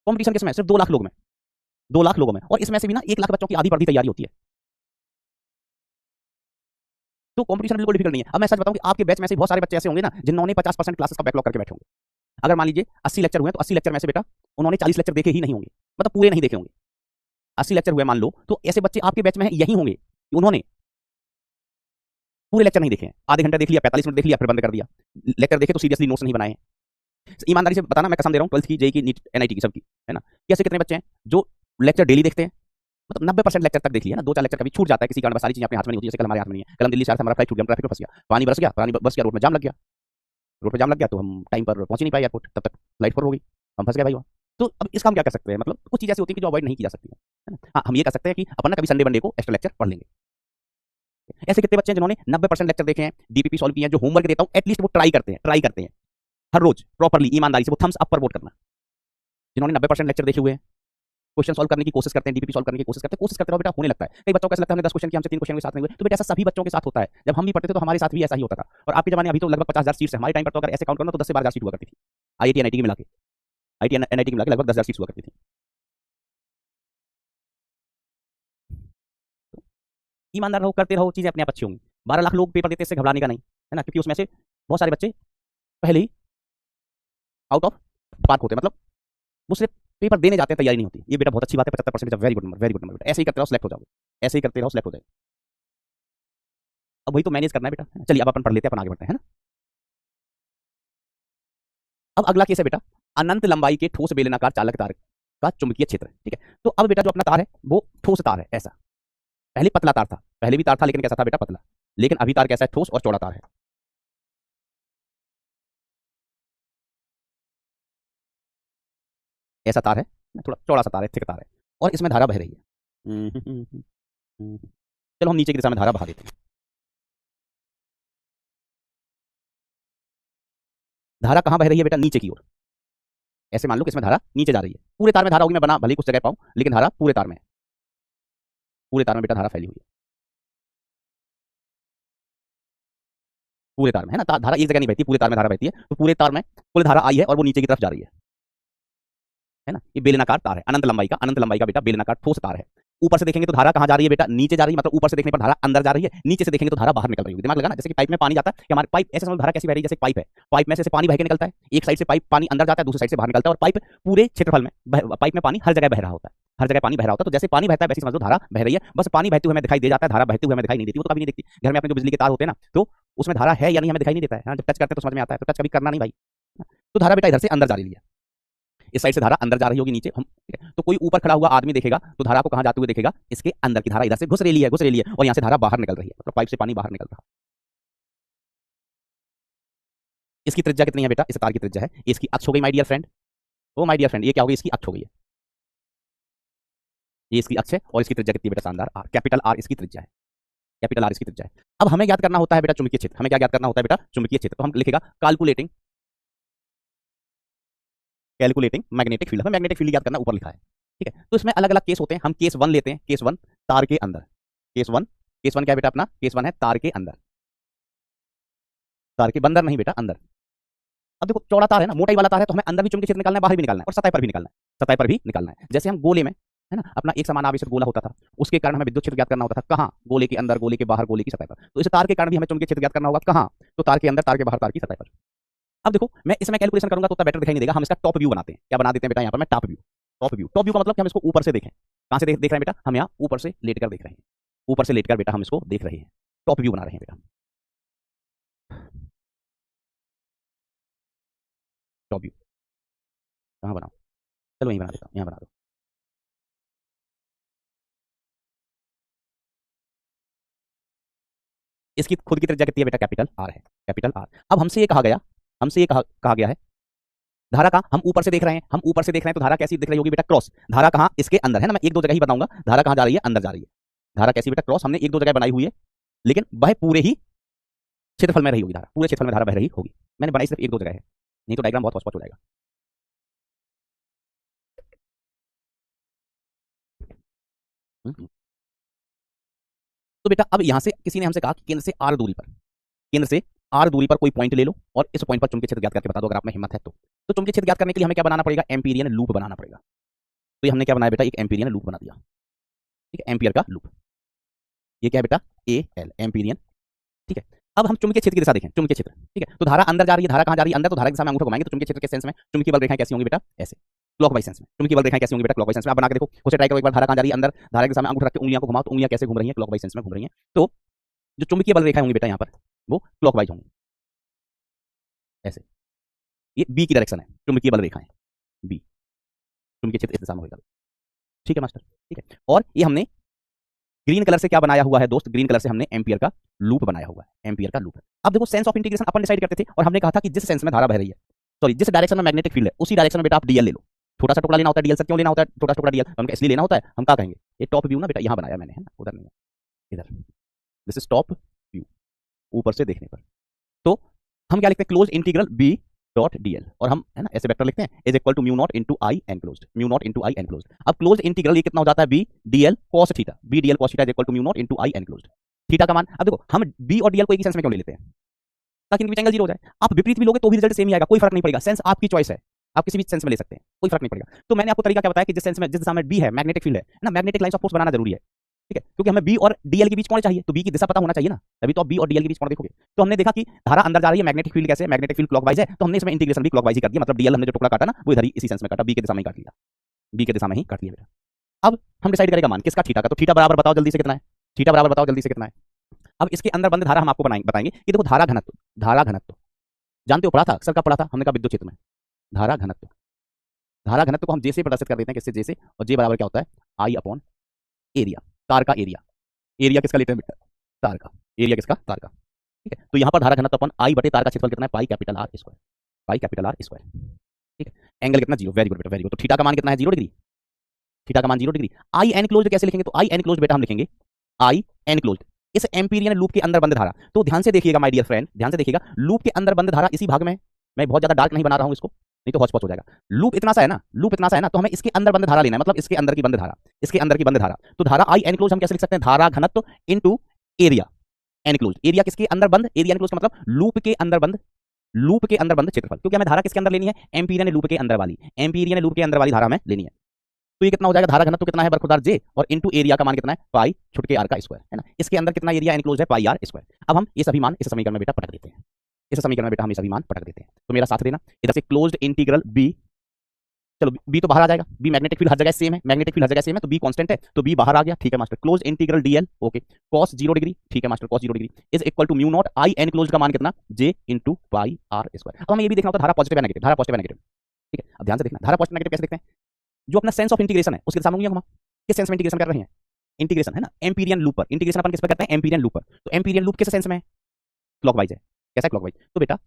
कॉम्पिटिशन किसमें? सिर्फ 2 लाख लोग में, 2 लाख लोगों में, और इसमें से भी ना 1 लाख बच्चों की आधी पढ़ी तैयारी होती है। तो कॉम्पिटिशन बिल्कुल डिफिकल्ट नहीं है। अब मैं सच बताऊं कि आपके बैच में से बहुत सारे बच्चे ऐसे होंगे ना जिन्होंने 50% क्लासेस का बैकलॉग करके बैठे होंगे। अगर मान लीजिए 80 लेक्चर हुए तो 80 लेक्चर में से बेटा उन्होंने 40 लेक्चर देखे ही नहीं होंगे, मतलब पूरे नहीं देखे होंगे। 80 लेक्चर हुए मान लो, तो ऐसे बच्चे आपके बैच में यही होंगे कि उन्होंने पूरे लेक्चर नहीं देखे हैं, आधे घंटे देख लिया, 45 मिनट देख लिया, फिर बंद कर दिया। लेक्चर देखे तो सीरियसली नोट्स नहीं बनाए। ईमानदारी से बताना, मैं कसम दे रहा हूँ, 12th की, जेई की, नीट, एनआईटी की, सबकी, है ना, कि ऐसे कितने बच्चे हैं जो लेक्चर डेली देखते हैं, मतलब 90% लेक्चर तक देख लिया ना, 2-4 लेक्चर कभी छूट जाता है किसी कारण, सारी चीजें अपने हाथ में नहीं होती। जैसे कल हमारे हाथ में नहीं है, कल हम दिल्ली से हमारा फ्लाइट छूट गया, ट्रैफिक में फंस गया, पानी बरस गया, पानी बस गया, रोड में जाम लग गया, रोड पे जाम लग गया तो हम टाइम पर पहुंच ही नहीं पाए एयरपोर्ट, तब तक फ्लाइट फॉर हो गई, हम फंस गए भाई वहाँ। तो अब इसका हम क्या कर सकते हैं? मतलब कुछ चीजें ऐसी होती है कि जो अवॉइड नहीं की जा सकती है ना। हाँ, हम ये कर सकते हैं कि अपन ना कभी संडे वनडे को एक्स्ट्रा लेक्चर पढ़ लेंगे। ऐसे कितने बच्चे हैं जिन्होंने 90% लेक्चर देखे हैं, डीपीपी सॉल्व किए हैं, जो होमवर्क देता हूँ एटलीस्ट वो ट्राई करते हैं हर रोज प्रॉपर्ली ईमानदारी से, वो थम्स अप पर वोट करना। जिन्होंने 90% लेक्चर देखे हुए हैं, क्वेश्चन सॉल्व करने की कोशिश करते हैं, डीपीपी सॉल्व करने की कोशिश करते रहो बेटा, होने लगता है। कई बच्चों को ऐसा लगता है हमने 10 क्वेश्चन किए, हमसे 3 क्वेश्चन के साथ नहीं हुए, तो बेटा ऐसा सभी बच्चों के साथ होता है। जब हम भी पढ़ते थे तो हमारे साथ भी ऐसा ही होता था। और आपके जमाने अभी तो लगभग 50,000 सीट्स है, हमारे टाइम पर तो अगर ऐसे काउंट करना तो 10 से 12,000 सीट हुआ करती थी, आईआईटी एनआईटी की मिला के, आईटी एनआईटी की मिला के लगभग 10,000 सीट्स हुआ करती थी। ईमानदार रहो, करते रहो, चीजें अपने आप अच्छी होंगी। 12 लाख लोग पेपर देते, इससे घबराने का नहीं है ना, क्योंकि उसमें से बहुत सारे बच्चे पहले ही आउट ऑफ पार्क होते हैं, मतलब वो सिर्फ पेपर देने जाते हैं, तैयारी नहीं होती। ये बेटा बहुत अच्छी बात है, 75%, very good number, very good number बेटा, ऐसे ही करते रहो, सिलेक्ट हो जाओगे, ऐसे ही करते रहो, सिलेक्ट हो जाए। अब वही तो मैनेज करना है बेटा। चलिए अब अपन पढ़ लेते हैं, अपन आगे बढ़ते हैं, है ना। अब अगला केस है बेटा, अनंत लंबाई के ठोस बेलनाकार चालक तार का चुंबकीय क्षेत्र, ठीक है। तो अब बेटा जो अपना तार है वो ठोस तार है, ऐसा पहले पतला तार था, पहले भी तार था लेकिन कैसा था बेटा, पतला। लेकिन अभी तार कैसा है, ठोस और चौड़ा तार है। ऐसा तार है, थोड़ा चौड़ा सा तार है, थिक तार है, और इसमें धारा बह रही है। चलो हम नीचे की दिशा में धारा बहा देते हैं। धारा कहाँ बह रही है बेटा, नीचे की ओर। ऐसे मान लो कि इसमें धारा नीचे जा रही है, पूरे तार में धारा होगी, मैं बना भले ही कुछ जगह पाऊं, लेकिन धारा पूरे तार में है, पूरे तार में बेटा धारा फैली हुई है, पूरे तार में है ना। धारा एक जगह नहीं बहती, पूरे तार में धारा बहती है, तो पूरे तार में कुल धारा आई है और वो नीचे की तरफ जा रही है ना। ये बेलनाकार तार है, अनंत लंबाई का बेटा बेलनाकार ठोस तार है। ऊपर से देखेंगे तो धारा कहाँ जा रही है बेटा, नीचे जा रही है, मतलब ऊपर से देखने पर धारा अंदर जा रही है, नीचे से देखेंगे तो धारा बाहर निकल रही है। दिमाग लगाना, जैसे कि पाइप में पानी जाता है कि हमारे पाइप ऐसे समझ, धारा कैसी बह रही है, जैसे पाइप है, पाइप में से पानी बह के निकलता है, एक साइड से पाइप पानी अंदर जाता है, दूसरी साइड से बाहर निकलता है, और पाइप पूरे क्षेत्रफल में पाइप में पानी हर जगह बह रहा होता है, हर जगह पानी बह रहा होता है। तो जैसे पानी बहता है वैसे समझ लो धारा बह रही है, बस पानी बहते हुए हमें दिखाई दे जाता है, धारा बहते हुए हमें दिखाई नहीं देती, वो तो कभी नहीं दिखती। घर में अपने जो बिजली के तार होते हैं ना, तो उसमें धारा है या नहीं हमें दिखाई नहीं देता है, जब टच करते हैं तो समझ में आता है, तो टच कभी करना नहीं भाई। तो धारा बेटा इधर से अंदर जा रही है, इस साइड से धारा अंदर जा रही होगी नीचे हम, ठीक है। तो कोई ऊपर खड़ा हुआ आदमी देखेगा तो धारा को कहां जाते हुए देखेगा, इसके अंदर की धारा इधर से घुस रही है, और यहां से धारा बाहर निकल रही है, मतलब पाइप से पानी बाहर निकल रहा है। इसकी त्रिज्या कितनी है बेटा, इस तार की त्रिज्या है, इसकी अक्ष हो गई my dear friend, oh my dear friend, ये क्या हो गई, इसकी अक्ष हो गई है, ये इसकी अक्ष है, और इसकी त्रिज्या कितनी है बेटा, शानदार आर, कैपिटल आर इसकी त्रिज्या है, कैपिटल आर इसकी त्रिज्या है। अब हमें ज्ञात करना होता है बेटा चुंबकीय क्षेत्र, हमें क्या ज्ञात करना होता है बेटा, चुंबकीय क्षेत्र। तो हम लिखेगा कैलकुलेटिंग मैग्नेटिक फील्ड, हमें मैग्नेटिक फील्ड याद करना, ऊपर लिखा है, ठीक है। तो इसमें अलग अलग केस होते हैं, हम केस 1 लेते हैं, केस 1 तार के अंदर, केस वन क्या है बेटा अपना, केस 1 है तार के अंदर, तार के बंदर नहीं बेटा, अंदर। अब देखो चौड़ा तार है ना, मोटाई वाला तार है, तो हमें अंदर भी चुंबकीय क्षेत्र निकालना है, बाहर भी निकालना है, और सतह पर भी निकालना है, सतह पर भी निकालना है। जैसे हम गोले में है ना, अपना एक समान आवेशित गोला होता था, उसके कारण हमें विद्युत क्षेत्र ज्ञात करना होता था, कहाँ, गोले के अंदर, गोले के बाहर, गोले की सतह पर। तो इस तार के कारण भी हमें चुंबकीय क्षेत्र ज्ञात करना होगा, कहाँ, तो तार के अंदर, तार के बाहर, तार की सतह पर। अब देखो मैं इसमें कैलकुलेशन करूंगा तो बेटर दिखाई नहीं देगा, हम इसका टॉप व्यू बनाते हैं, क्या बना देते हैं बेटा यहाँ पर, मैं टॉप व्यू, टॉप व्यू का मतलब कि हम इसको ऊपर से देखें, कहां से देख रहे हैं बेटा, हम यहाँ ऊपर से लेटकर देख रहे हैं, ऊपर से लेटकर बेटा हम इसको देख रहे हैं, टॉप व्यू बना रहे हैं बेटा, टॉप व्यू कहाँ बनाओ, चलो वहीं बना देता हूँ, यहाँ बना दो। इसकी खुद की त्रिज्या कितनी है बेटा, कैपिटल आर है, कैपिटल आर। अब हमसे ये कहा गया, कहा गया है धारा का, हम ऊपर से देख रहे हैं, तो धारा कैसी दिख रही होगी बेटा, क्रॉस। धारा कहाँ, इसके अंदर है ना, मैं एक दो जगह ही बताऊंगा धारा कहाँ जा रही है, अंदर जा रही है। धारा कैसी बेटा, क्रॉस, हमने एक दो जगह बनाई हुई है, लेकिन वह पूरे ही क्षेत्रफल में रही होगी, धारा पूरे क्षेत्रफल में धारा बह रही होगी। मैंने बनाई सिर्फ एक दो जगह है, नहीं तो डायग्राम बहुत हौच-पौच हो जाएगा। तो बेटा अब यहां से किसी ने हमसे कहा कि केंद्र से आर दूरी पर, केंद्र से आर दूरी पर कोई पॉइंट ले लो और इस पॉइंट पर चुंबकीय क्षेत्र ज्ञात करके बता दो, अगर आप में हिम्मत है तो चुंबकीय क्षेत्र ज्ञात करने के लिए हमें क्या बनाना पड़ेगा, एम्पीरियन लूप बनाना पड़ेगा। तो ये हमने क्या बनाया बेटा, एक एम्पीरियन लूप बना दिया, ठीक है, एम्पियर का लूप। ये क्या है बेटा, ए एल, एम्पीरियन, ठीक है। अब हम चुंबकीय क्षेत्र की दिशा देखें, चुंबकीय क्षेत्र, ठीक है। तो धारा अंदर जा रही है, धारा कहां जा रही है, अंदर, तो धारा की दिशा में अंगूठा घुमाएंगे तो चुंबकीय क्षेत्र के सेंस में चुंबकीय बल रेखाएं कैसी होंगी बेटा, ऐसे क्लॉकवाइज सेंस में। चुंबकीय बल रेखाएं कैसी होंगी बेटा, क्लॉकवाइज सेंस में। आप बना के देखो, उसे ट्राई करो एक बार, धारा कहां जा रही है, अंदर, धारा की दिशा में अंगूठा रख के उंगलियां को घुमाओ तो उंगलियां कैसे घूम रही हैं, क्लॉकवाइज सेंस में घूम रही हैं। तो जो चुंबकीय बल रेखाएं होंगी बेटा यहाँ पर, वो क्लॉकवाइज होंगी, ऐसे। ये बी की डायरेक्शन है, चुंबकीय बल रेखाएं बी, चुंबकीय क्षेत्र इस दिशा में होगा, ठीक है मास्टर, ठीक है। और ये हमने ग्रीन कलर से क्या बनाया हुआ है दोस्त, ग्रीन कलर से हमने एम्पियर का लूप बनाया हुआ है, एम्पियर का लूप है। अब देखो sense of integration upon decide करते थे और हमने कहा था कि जिस सेंस में धारा बह रही है, सॉरी जिस डायरेक्शन में मैग्नेटिक फील्ड है उसी डायरेक्शन में बेटा आप डीएल ले लो। छोटा सा टुकड़ा लेना होता है डीएल से, क्यों लेना होता है छोटा टुकड़ा डीएल, हमको इसलिए लेना होता है, हम क्या कहेंगे, ये टॉप व्यू ना बेटा, यहाँ बनाया मैंने, है ना, उधर नहीं है, इधर, दिस इज टॉप व्यू, ऊपर से देखने पर। तो हम क्या लिखते हैं, close integral B dot DL, और हम है ना ऐसे वेक्टर लिखते हैं, is equal to mu naught into I enclosed, mu naught into I enclosed. अब क्लोज इंटीग्रल ये कितना हो जाता है, B DL cos theta, B DL cos theta is equal to mu naught into I enclosed. Theta का मान, अब देखो हम बी और डीएल को एक ही सेंस में क्यों ले लेते हैं, ताकि इनके बीच एंगल जीरो हो जाए। आप विपरीत भी लोगे तो भी रिजल्ट सेम ही आएगा, कोई फर्क नहीं पड़ेगा, सेंस आपकी चॉइस है, आप किसी भी सेंस में ले सकते हैं, कोई फर्क नहीं पड़ेगा। तो मैंने आपको तरीका क्या बताया कि जिस सेंस में, जिस दिशा में बी है, मैग्नेटिक फील्ड है ना, मैग्नेटिक लाइंस ऑफ फोर्स बनाना जरूरी है, ठीक है, क्योंकि हमें बी और डीएल के बीच कोण चाहिए, तो बी की दिशा पता होना चाहिए ना, तभी तो आप बी और डीएल के बीच कोण देखोगे। तो हमने देखा कि धारा अंदर जा रही है, मैग्नेटिक फील्ड कैसे, मैग्नेटिक फील्ड क्लॉकवाइज है, तो हमने इसमें इंटीग्रेशन भी क्लॉकवाइज ही कर दिया, मतलब डीएल हमने जो टुकड़ा काटा ना वो इधर ही इसी सेंस में काटा, बी के दिशा में ही काट लिया, बी के दिशा में ही काट लिया बेटा। अब हम डिसाइड करेगा मान किसका, थीटा का। तो थीटा बराबर बताओ जल्दी से कितना है, थीटा बराबर बताओ जल्दी से कितना है। अब इसके अंदर बंद धारा हम आपको बताएंगे कि देखो धारा घनत्व, धारा घनत्व जानते हो, पढ़ा था अक्सर, का पढ़ा था हमने, कहा विद्युत क्षेत्र में धारा घनत्व, धारा घनत्व को हम जे से प्रदर्शित कर देते हैं, किससे, जे से, और जे बराबर क्या होता है, आई अपॉन एरिया, तार का एरिया, एरिया किसका लेते हैं बेटा, तार का, एरिया किसका, तार का। ठीक है, तो यहाँ पर धारा घनत्व अपन आई बटे तार का क्षेत्रफल कितना है, पाई कैपिटल आर स्क्वायर, पाई कैपिटल आर स्क्वायर। ठीक है, एंगल कितना, जीरो, वेरी गुड बेटा, वेरी गुड। तो थीटा का मान कितना है, 0 डिग्री, थीटा का मान 0 डिग्री। आई एन क्लोज्ड कैसे लिखेंगे, तो आई एन क्लोज्ड बेटा हम लिखेंगे आई एन क्लोज्ड इस एम्पीरियन लूप के अंदर बंद धारा। तो ध्यान से देखिएगा माय डियर फ्रेंड, ध्यान से देखिएगा, लूप के अंदर बंद धारा इसी भाग में है। मैं बहुत ज्यादा डार्क नहीं बना रहा हूं इसको, नहीं तो हौच-पौच हो जाएगा। लूप इतना सा है ना, लूप इतना सा है ना, तो हमें इसके अंदर बंद धारा लेना है, मतलब इसके अंदर की बंद धारा, इसके अंदर की बंद धारा। तो धारा आई एनक्लोज हम कैसे लिख सकते हैं, धारा घनत्व इनटू एरिया एनक्लोज। एरिया किसके अंदर बंद, एरिया एनक्लोज का मतलब लूप के अंदर बंद, लूप के अंदर बंद क्षेत्रफल। क्योंकि हमें धारा किसके अंदर लेनी है, एम्पीरियन लूप के अंदर वाली, एम्पीरियन लूप के अंदर वाली धारा हमें लेनी है। तो ये कितना हो जाएगा, धारा घनत्व कितना है बरखुरदार जे, और इनटू एरिया का मान कितना है, पाई छुटके आर का स्क्वायर, है ना। इसके अंदर कितना एरिया एनक्लोज है, पाई आर स्क्वायर। अब हम ये सभी मान इस समीकरण में बेटा पटक देते हैं, इस समीकरण में बेटा हम ये सभी मान पटक देते हैं। तो मेरा साथ देना, इधर से क्लोज्ड इंटीग्रल बी, चलो बी तो बाहर आ जाएगा, बी मैग्नेटिक फील्ड हर जगह सेम है, मैग्नेटिक फील्ड हर जगह सेम है, तो बी कांस्टेंट है, तो बी बाहर आ गया, ठीक है master. Close integral d l, okay, cos 0 degree, ठीक है master, cos 0 degree is equal to mu naught I enclosed का मान कितना, J into pi R square. अब हमें ये भी देखना होता है धारा पॉजिटिव है नेगेटिव, धारा पॉजिटिव है नेगेटिव। ठीक है, अब ध्यान से देखना, धारा पॉजिटिव नेगेटिव कैसे देखते हैं, जो अपना सेंस ऑफ इंटीग्रेशन है उसके सामने उंगलियां घुमा, किस सेंस में इंटीग्रेशन कर रहे हैं, इंटीग्रेशन है ना, एम्पीरियन लूप पर। इंटीग्रेशन अपन किस पर करते हैं, एम्पीरियन लूप पर। तो एम्पीरियन लूप किस सेंस में है, क्लॉकवाइज है, कैसा है, क्लॉकवाइज। तो बेटा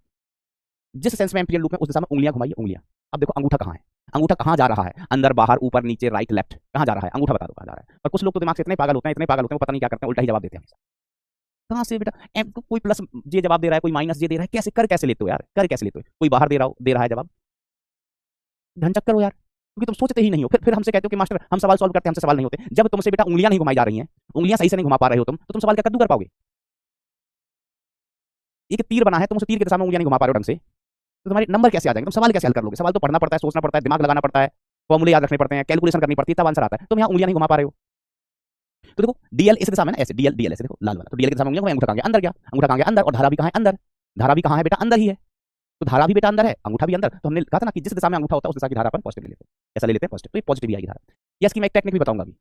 जिस सेंस में एम्पीरियन लूप में उस दिशा में उंगलियां घुमाइए, उंगलियां। अब देखो अंगूठा कहाँ है, अंगूठा कहाँ जा रहा है, अंदर बाहर ऊपर नीचे राइट लेफ्ट, कहाँ जा रहा है, अंगूठा बता दो कहाँ जा रहा है। और कुछ लोग तो दिमाग से इतने पागल होते हैं, इतने पागल होते हैं, वो पता नहीं क्या करते हैं, उल्टा ही जवाब देते हैं। कहाँ से बेटा, कोई प्लस जे जवाब दे रहा है, कोई माइनस जे दे रहा है, कैसे कर कैसे लेते हो यार, कर कैसे लेते हो, कोई बाहर दे रहा है जवाब, ढनचक्कर हो यार, क्योंकि तुम सोचते ही नहीं हो। फिर हमसे कहते हो कि मास्टर हम सवाल सॉल्व करते हैं, हमसे सवाल नहीं होते। जब तुमसे बेटा उंगलियां नहीं घुमाई जा रही हैं, उंगलियां सही से नहीं घुमा पा रहे हो तुम, तो तुम सवाल क्या कद्दू कर पाओगे। एक तीर बना है, तुम उस तीर के दिशा में उंगलियां नहीं घुमा पा रहे हो ढंग से, तो तुम्हारे नंबर कैसे आ जाएंगे, तुम सवाल कैसे हल कर लोगे। सवाल तो पढ़ना पड़ता है, सोचना पड़ता है, दिमाग लगाना पड़ता है, फॉर्मूले याद रखने पड़ते हैं, कैलकुलेशन करनी पड़ती है, तब आंसर आता है। तुम यहाँ उंगलियां नहीं घुमा पा रहे हो। तो देखो डीएल इस दिशा में ना, ऐसे डीएल, डीएल ऐसे देखो लाल वाला, तो डीएल की दिशा में उंगलियां, अंगूठा कहाँ गया, अंदर गया, अंगूठा कहाँ गया, अंदर, और धारा भी कहाँ है, अंदर, धारा भी कहाँ है बेटा, अंदर ही है। तो धारा भी बेटा अंदर है, अंगूठा भी अंदर। तो हमने कहा था ना कि जिस दिशा में अंगूठा होता है उस दिशा की धारा अपन पॉजिटिव ले लेते हैं, ऐसा ले लेते हैं पॉजिटिव, तो ये पॉजिटिव ही आएगी धारा। ये इसकी मैं एक टेक्निक भी बताऊंगा अभी,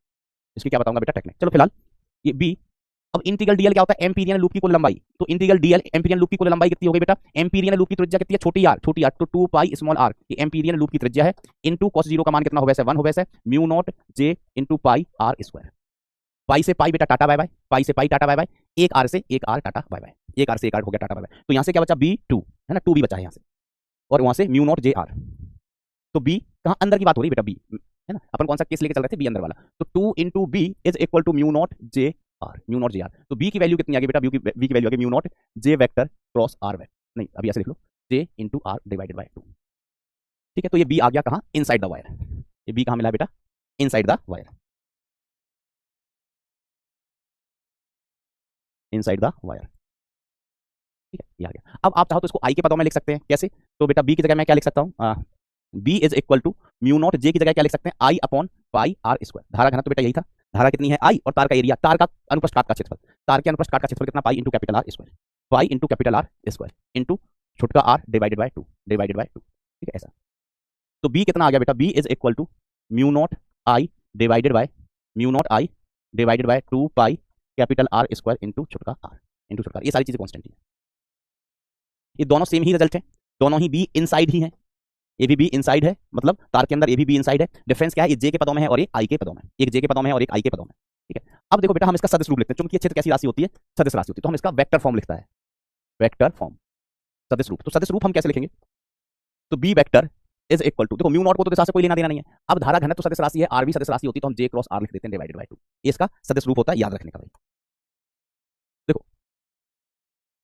इसकी क्या बताऊंगा बेटा, टेक्निक। चलो फिलहाल ये बी। अब इंटीग्रल डीएल क्या होता है, एम्पीरियन लूप की कुल लंबाई। तो इंटीग्रल डीएल एम्पीरियन लूप की कुल लंबाई कितनी हो गई बेटा, एम्पीरियन लूप की त्रिज्या कितनी है, छोटी आर, छोटी आर, तो 2 पाई स्मॉल आर, ये एम्पीरियन लूप की त्रिज्या है, इनटू cos 0 का मान कितना हो वैसे 1 हो वैसे, mu naught J into pi R square. Pi से पाई बेटा टाटा बाय बाय, पाई से पाई टाटा बाय बाय, एक आर से एक आर टाटा बाय बाय, एक आर से एक आर हो गया टाटा बाय बाय। तो यहां से क्या बचा, B2 है ना, 2 भी बचा है यहां से, और वहां से म्यू नॉट जे आर। तो बी कहां, अंदर की बात हो रही है बेटा, बी है ना, अपन कौन सा केस लेके चल रहे थे, बी अंदर वाला। तो 2 into B is equal to mu naught J R, mu naught J R. तो बी की वैल्यू कितनी आ गई बेटा, बी की वैल्यू आ गई mu naught J vector cross R vector, नहीं अभी ऐसे लिख लो, J into R divided by 2। ठीक है, तो ये बी आ गया कहां, इनसाइड द वायर। ये बी कहां मिला बेटा, inside the wire, inside the wire. ठीक है, ये आ गया। अब आप चाहो तो इसको आई के पदों में लिख सकते हैं, कैसे। तो बेटा बी की जगह मैं क्या लिख सकता हूँ, B is equal to mu naught J की जगह क्या लिख सकते हैं, I upon pi R square. धारा घनत्व तो बेटा यही था, धारा कितनी है आई, और तार का एरिया, तार का अनुप्रस्थ काट का क्षेत्रफल, तार के अनुप्रस्थ काट का क्षेत्रफल कितना, pi into capital R square, pi into capital R square into छोटका R divided by 2, divided by 2। ठीक है ऐसा। तो बी कितना आ गया बेटा, B is equal to mu naught I divided by, mu naught I divided by 2 pi capital R square into छोटका आर, इंटू छोटका। ये सारी चीजें कॉन्स्टेंट है, ये दोनों सेम ही रिजल्ट है, दोनों ही बी इनसाइड ही है, ये भी बी इनसाइड है, मतलब तार के अंदर ये भी बी इनसाइड है। डिफरेंस क्या है, ये जे के पदों में है और ये आई के पदों में, एक जे के पदों में है और एक आई के पदों में। ठीक है, अब देखो बेटा हम इसका सदिश रूप लिखते हैं, चूंकि क्षेत्र कैसी राशि होती है, सदिश राशि होती है, तो हम इसका वेक्टर फॉर्म लिखता है, वेक्टर फॉर्म, सदिश रूप। तो सदिश रूप हम कैसे लिखेंगे, तो B vector is equal to, देखो म्यू नॉट को तो दिशा से कोई लेना देना नहीं है। अब धारा घनत्व तो सदिश राशि है, आर भी सदिश राशि होती है, तो हम जे क्रॉस आर लिख देते हैं डिवाइडेड बाय 2। ये इसका सदिश रूप होता है, याद रखने का भाई। देखो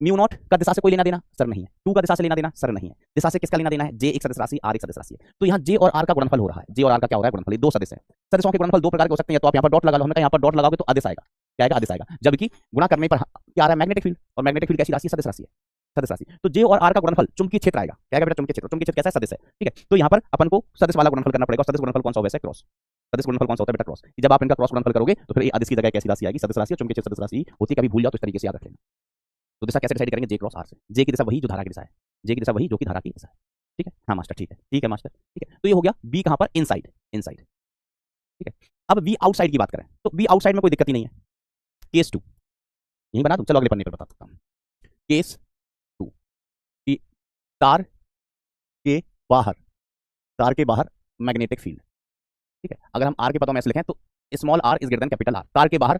म्यू नॉट का दिशा से कोई लेना देना सर नहीं है, 2 का दिशा से लेना देना सर नहीं है, दिशा से किसका लेना देना है, जे एक सदिश राशि, आर एक सदिश राशि है। तो यहाँ जे और आर का गुणनफल हो रहा है, जे और आर का क्या हो रहा है, गुणनफल। दो सदिश है, सदिशों के गुणनफल दो प्रकार के हो सकते हैं, तो आप यहाँ पर डॉट लगा लो, हमने कहा यहाँ पर डॉट लगाओगे तो आदेश आएगा, क्या आएगा, आदेश आएगा। जबकि गुणा करने पर क्या आ रहा है, मैग्नेटिक फील्ड, और मैग्नेटिक फील्ड कैसी राशि है, सदिश राशि है, सदिश राशि। तो जे और आर का गुणनफल चुंबकीय क्षेत्र आएगा, क्या आएगा बेटा, चुंबकीय क्षेत्र। चुंबकीय क्षेत्र कैसा है, सदिश है। ठीक है, तो यहाँ पर अपन को सदिश वाला गुणनफल करना पड़ेगा, सदिश गुणनफल कौन सा होगा, क्रॉस। सदिश गुणनफल कौन सा होता है बेटा, क्रॉस। जब आप इनका क्रॉस गुणनफल करोगे तो फिर आदेश की जगह कैसी राशि आएगी, सदिश राशि, और चुंबकीय क्षेत्र सदिश राशि होती है, कभी भूल जाओ तो इस तरीके से याद रख लेना। तो दिशा कैसे डिसाइड करेंगे, जे क्रॉस आर से। जे की दिशा वही जो धारा की दिशा है, जे की दिशा वही जो कि धारा की दिशा है। ठीक है, हाँ मास्टर, ठीक है, ठीक है मास्टर, ठीक है। तो ये हो गया बी कहां पर, इनसाइड, इनसाइड। ठीक है, अब बी आउटसाइड की बात करें, तो बी आउटसाइड में कोई दिक्कत ही नहीं है। केस 2 यही बना दूं, चलो अगले पन्ने पर बता सकता हूं। केस 2 कि तार के बाहर, तार के बाहर मैग्नेटिक फील्ड। ठीक है, अगर हम आर के पदों में ऐसे लिखें तो small R is greater than capital R, तार के बाहर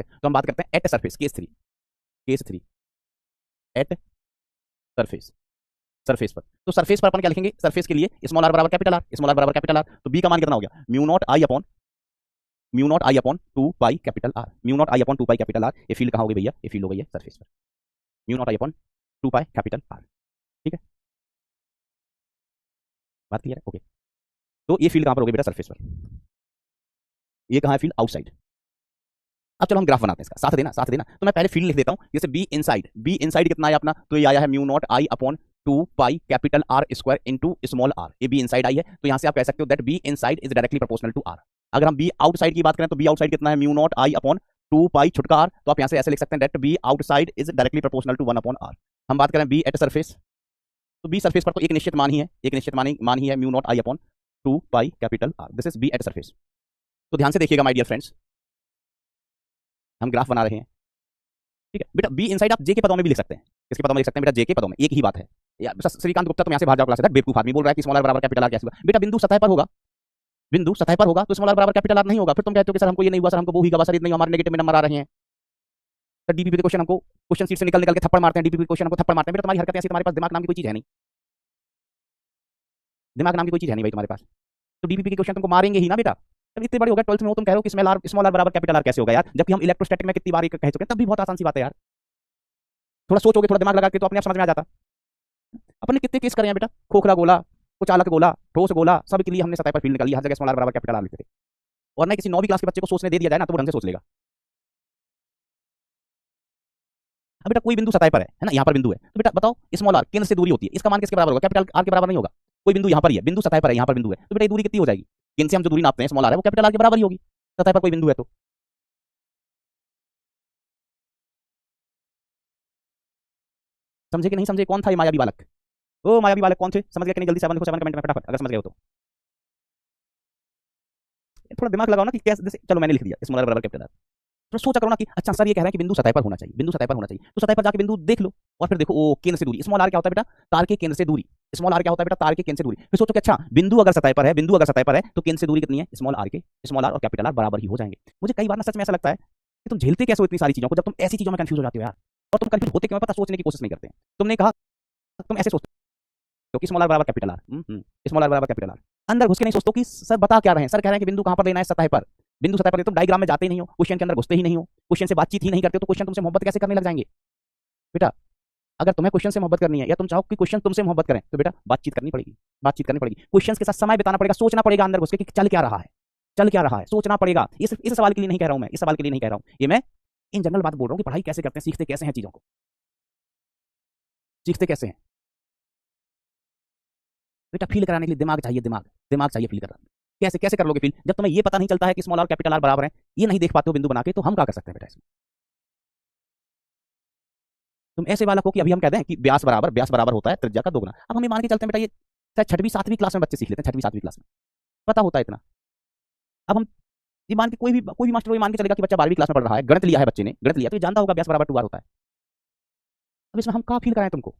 ठीक है, तो हम बात करते हैं at surface, case 3 at surface, surface पर। तो सरफेस पर अपन क्या लिखेंगे, सरफेस के लिए स्मॉल आर बराबर कैपिटल आर, स्मॉल आर बराबर कैपिटल आर। तो बी का मान कितना हो गया, mu naught I upon 2 pi capital R, mu naught I upon 2 pi capital R. ये फील्ड कहाँ हो गई भैया, ये फील्ड हो गई है सरफेस पर, mu naught I upon 2 pi capital are. ठीक है, बात क्लियर है, ओके। तो ये फील्ड कहाँ पर हो गई बेटा, सरफेस पर। ये कहाँ है फील्ड, आउटसाइड। अब चलो हम ग्राफ बनाते हैं इसका, साथ देना साथ देना। तो मैं पहले फील्ड लिख देता हूं, जैसे बी इनसाइड कितना है अपना, तो ये आया है mu naught I upon 2 pi capital R square into small R. ये बी इनसाइड आई है, तो यहां से आप कह सकते हो that B inside is directly proportional to R. अगर हम बी आउटसाइड की बात करें तो बी आउटसाइड कितना है, mu naught I upon 2 pi छुटका आर। तो आप यहां से ऐसे लिख सकते हैं that B outside is directly proportional to 1 upon R. हम बात करें बी एट सरफेस, तो बी सरफेस पर तो एक निश्चित मान ही है, एक निश्चित मान ही है mu naught I upon 2 pi capital R. This is B at surface. तो ध्यान से देखिएगा माय डियर फ्रेंड्स, हम ग्राफ बना रहे हैं, ठीक है बेटा। बी इनसाइड आप जे के पदों में भी लिख सकते हैं, किसके पदों में लिख सकते हैं बेटा, जे के पदों में, एक ही बात है। श्रीकांत गुप्ता तुम यहां से बाहर जाओ क्लास से, बेवकूफ आदमी बोल रहा है कि स्मॉल आर बराबर कैपिटल आर कैसे होगा। बेटा बिंदु सतह पर होगा, बिंदु सतह पर होगा तो स्मॉल आर बराबर कैपिटल आर नहीं होगा। फिर तुम कहते हो कि सर हमको ये नहीं हुआ, सर हमको वो ही गवा, सर इतने हमारे नेगेटिव में नंबर आ रहे हैं। सर डीपीपी के क्वेश्चन हमको क्वेश्चन सीट से निकल निकल के थप्पड़ मारते हैं, डीपीपी क्वेश्चन हमको थप्पड़ मारते हैं। बेटा तुम्हारी हरकत ऐसी, तुम्हारे पास दिमाग नाम की कोई चीज है नहीं, दिमाग नाम की कोई चीज है नहीं भाई तुम्हारे पास। तो डीपीपी के क्वेश्चन तुमको मारेंगे ही ना बेटा। तब इतने बड़े हो गए 12th में हो, तुम कह रहे हो कि स्मॉल आर बराबर कैपिटल आर कैसे होगा यार, जबकि हम इलेक्ट्रोस्टैटिक में कितनी बार कह चुके हैं, तब भी बहुत आसान सी बात है यार। थोड़ा सोचोगे, थोड़ा दिमाग लगा के तो अपने आप समझ में आ जाता। अपने कितने केस करे हैं बेटा, खोखला गोला, कुचालक गोला, ठोस गोला, सब के लिए हमने सतह पर फील्ड निकाली, हर जगह स्मॉल आर बराबर कैपिटल आर लिखते थे। और ना किसी 9वीं क्लास के बच्चे को सोचने दे दिया जाए ना तो वो ढंग से सोच लेगा। अब बेटा कोई बिंदु सतह पर है ना, यहाँ पर बिंदु है, तो बेटा बताओ स्मॉल आर केंद्र से दूरी होती है, इसका मान किसके बराबर होगा, कैपिटल आर के बराबर नहीं होगा। कोई बिंदु यहाँ पर ही है, बिंदु सतह पर है, यहाँ पर बिंदु है, तो बेटा ये दूरी कितनी हो जाएगी, केंद्र से हम जो दूरी नापते हैं स्मॉल आर है वो कैपिटल आर के बराबर ही होगी, सतह पर कोई बिंदु है तो। समझे कि नहीं समझे, कौन था ये मायावी बालक, ओ मायावी बालक कौन थे, समझ गया कि नहीं, जल्दी 7 लिखो, 7 कमेंट में फटाफट अगर समझ गए हो तो। थोड़ा दिमाग लगाओ ना कि कैसे, जैसे चलो मैंने लिख दिया स्मॉल आर बराबर कैपिटल आर, थोड़ा सोचा करो ना कि अच्छा सर ये कह रहा है कि बिंदु सतह पर होना चाहिए, बिंदु सतह पर होना चाहिए, तो सतह पर जाके बिंदु देख लो और फिर देखो ओ केंद्र से दूरी, स्मॉल आर क्या होता है बेटा, तार के केंद्र से दूरी। स्मॉल आर क्या होता है बेटा, तार के केंद्र से दूरी। फिर सोचो कि अच्छा बिंदु अगर सतह पर है, बिंदु अगर सतह पर है तो केंद्र से दूरी कितनी है, स्मॉल आर के, स्मॉल आर और कैपिटल आर बराबर ही हो जाएंगे। मुझे कई बार ना सच में ऐसा लगता है कि तुम झेलते कैसे हो इतनी सारी चीजों को, जब तुम ऐसी चीजों में कंफ्यूज हो जाते हो यार। और तुम कंफ्यूज होते क्यों है पता, सोचने की कोशिश नहीं करते। तुमने कहा तुम ऐसे सोचते हो कि स्मॉल आर बराबर कैपिटल आर, स्मॉल आर बराबर कैपिटल आर, अंदर घुस के नहीं सोचते कि सर बता क्या रहे हैं, सर कह रहे हैं कि बिंदु कहां पर लेना है, सतह पर। बिंदु सतह पर, तुम डायग्राम में जाते ही नहीं हो, क्वेश्चन के अंदर घुसते ही नहीं हो, क्वेश्चन से बातचीत ही नहीं करते हो, तो क्वेश्चन तुमसे मोहब्बत कैसे करने लग जाएंगे बेटा। अगर तुम्हें क्वेश्चन से मोहब्बत करनी है या तुम चाहो कि क्वेश्चन तुमसे मोहब्बत करें तो बेटा बातचीत करनी पड़ेगी, बातचीत करनी पड़ेगी, क्वेश्चन के साथ समय बिताना पड़ेगा, सोचना पड़ेगा अंदर घुस के कि चल क्या रहा है, चल क्या रहा है, सोचना पड़ेगा। ये सिर्फ इस सवाल के लिए नहीं कह रहा हूं मैं, इस सवाल के लिए नहीं कह रहा हूं, ये मैं इन जनरल बात बोल रहा हूं कि पढ़ाई कैसे करते हैं, सीखते कैसे हैं चीजों को, सीखते कैसे हैं बेटा। फील कराने के लिए दिमाग चाहिए, दिमाग दिमाग चाहिए फील कराने। कैसे कैसे कर लोगे फील, जब तुम्हें ये पता नहीं चलता है कि स्मॉल आर कैपिटल आर बराबर है, ये नहीं देख पाते हो बिंदु बना के, तो हम क्या कर सकते हैं बेटा इसमें। तुम ऐसे बालक हो कि अभी हम कहते हैं कि व्यास बराबर होता है त्रिज्या का दोगुना। अब हम ये मान के चलते हैं बेटा, ये शायद 6वीं 7वीं क्लास में बच्चे सीख लेते हैं, 6वीं 7वीं क्लास में पता होता है इतना। अब हम ये मान के कोई भी मास्टर ये मान के चलेगा कि बच्चा 12वीं क्लास में पढ़ रहा है, गणित लिया है बच्चे ने, गणित लिया तो ये जानता होगा व्यास बराबर 2r होता है। अब इसमें हम कहाँ फील कराएं तुमको,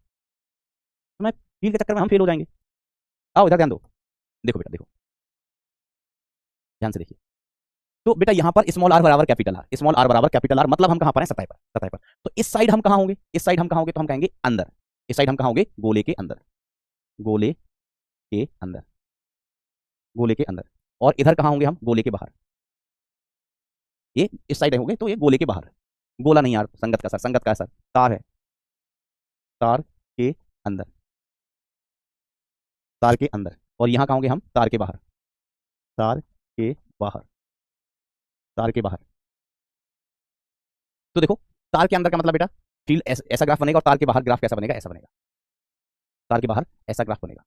तुम्हें फील के चक्कर में हम फेल हो जाएंगे। आओ इधर ध्यान दो, देखो बेटा देखो, ध्यान से देखिए। तो बेटा यहाँ पर स्मॉल आर बराबर कैपिटल आर, स्मॉल आर बराबर कैपिटल आर, मतलब हम कहाँ पर हैं, सतह पर, सतह पर। तो इस साइड हम कहाँ होंगे, इस साइड हम कहाँ होंगे, तो हम कहेंगे अंदर। इस साइड हम कहाँ होंगे, गोले के अंदर, गोले के अंदर, गोले के अंदर। और इधर कहाँ होंगे हम, गोले के बाहर। ये इस साइड होंगे तो ये गोले के बाहर, गोला नहीं यार, संगत का सर, संगत का सर, तार है, तार के अंदर, तार के अंदर। और यहाँ कहाँ होंगे हम, तार के बाहर, तार के बाहर, तार के बाहर। तो देखो तार के अंदर का मतलब बेटा फील्ड ऐसा ग्राफ बनेगा, और तार के बाहर ग्राफ कैसा बनेगा, ऐसा बनेगा, तार के बाहर ऐसा ग्राफ बनेगा,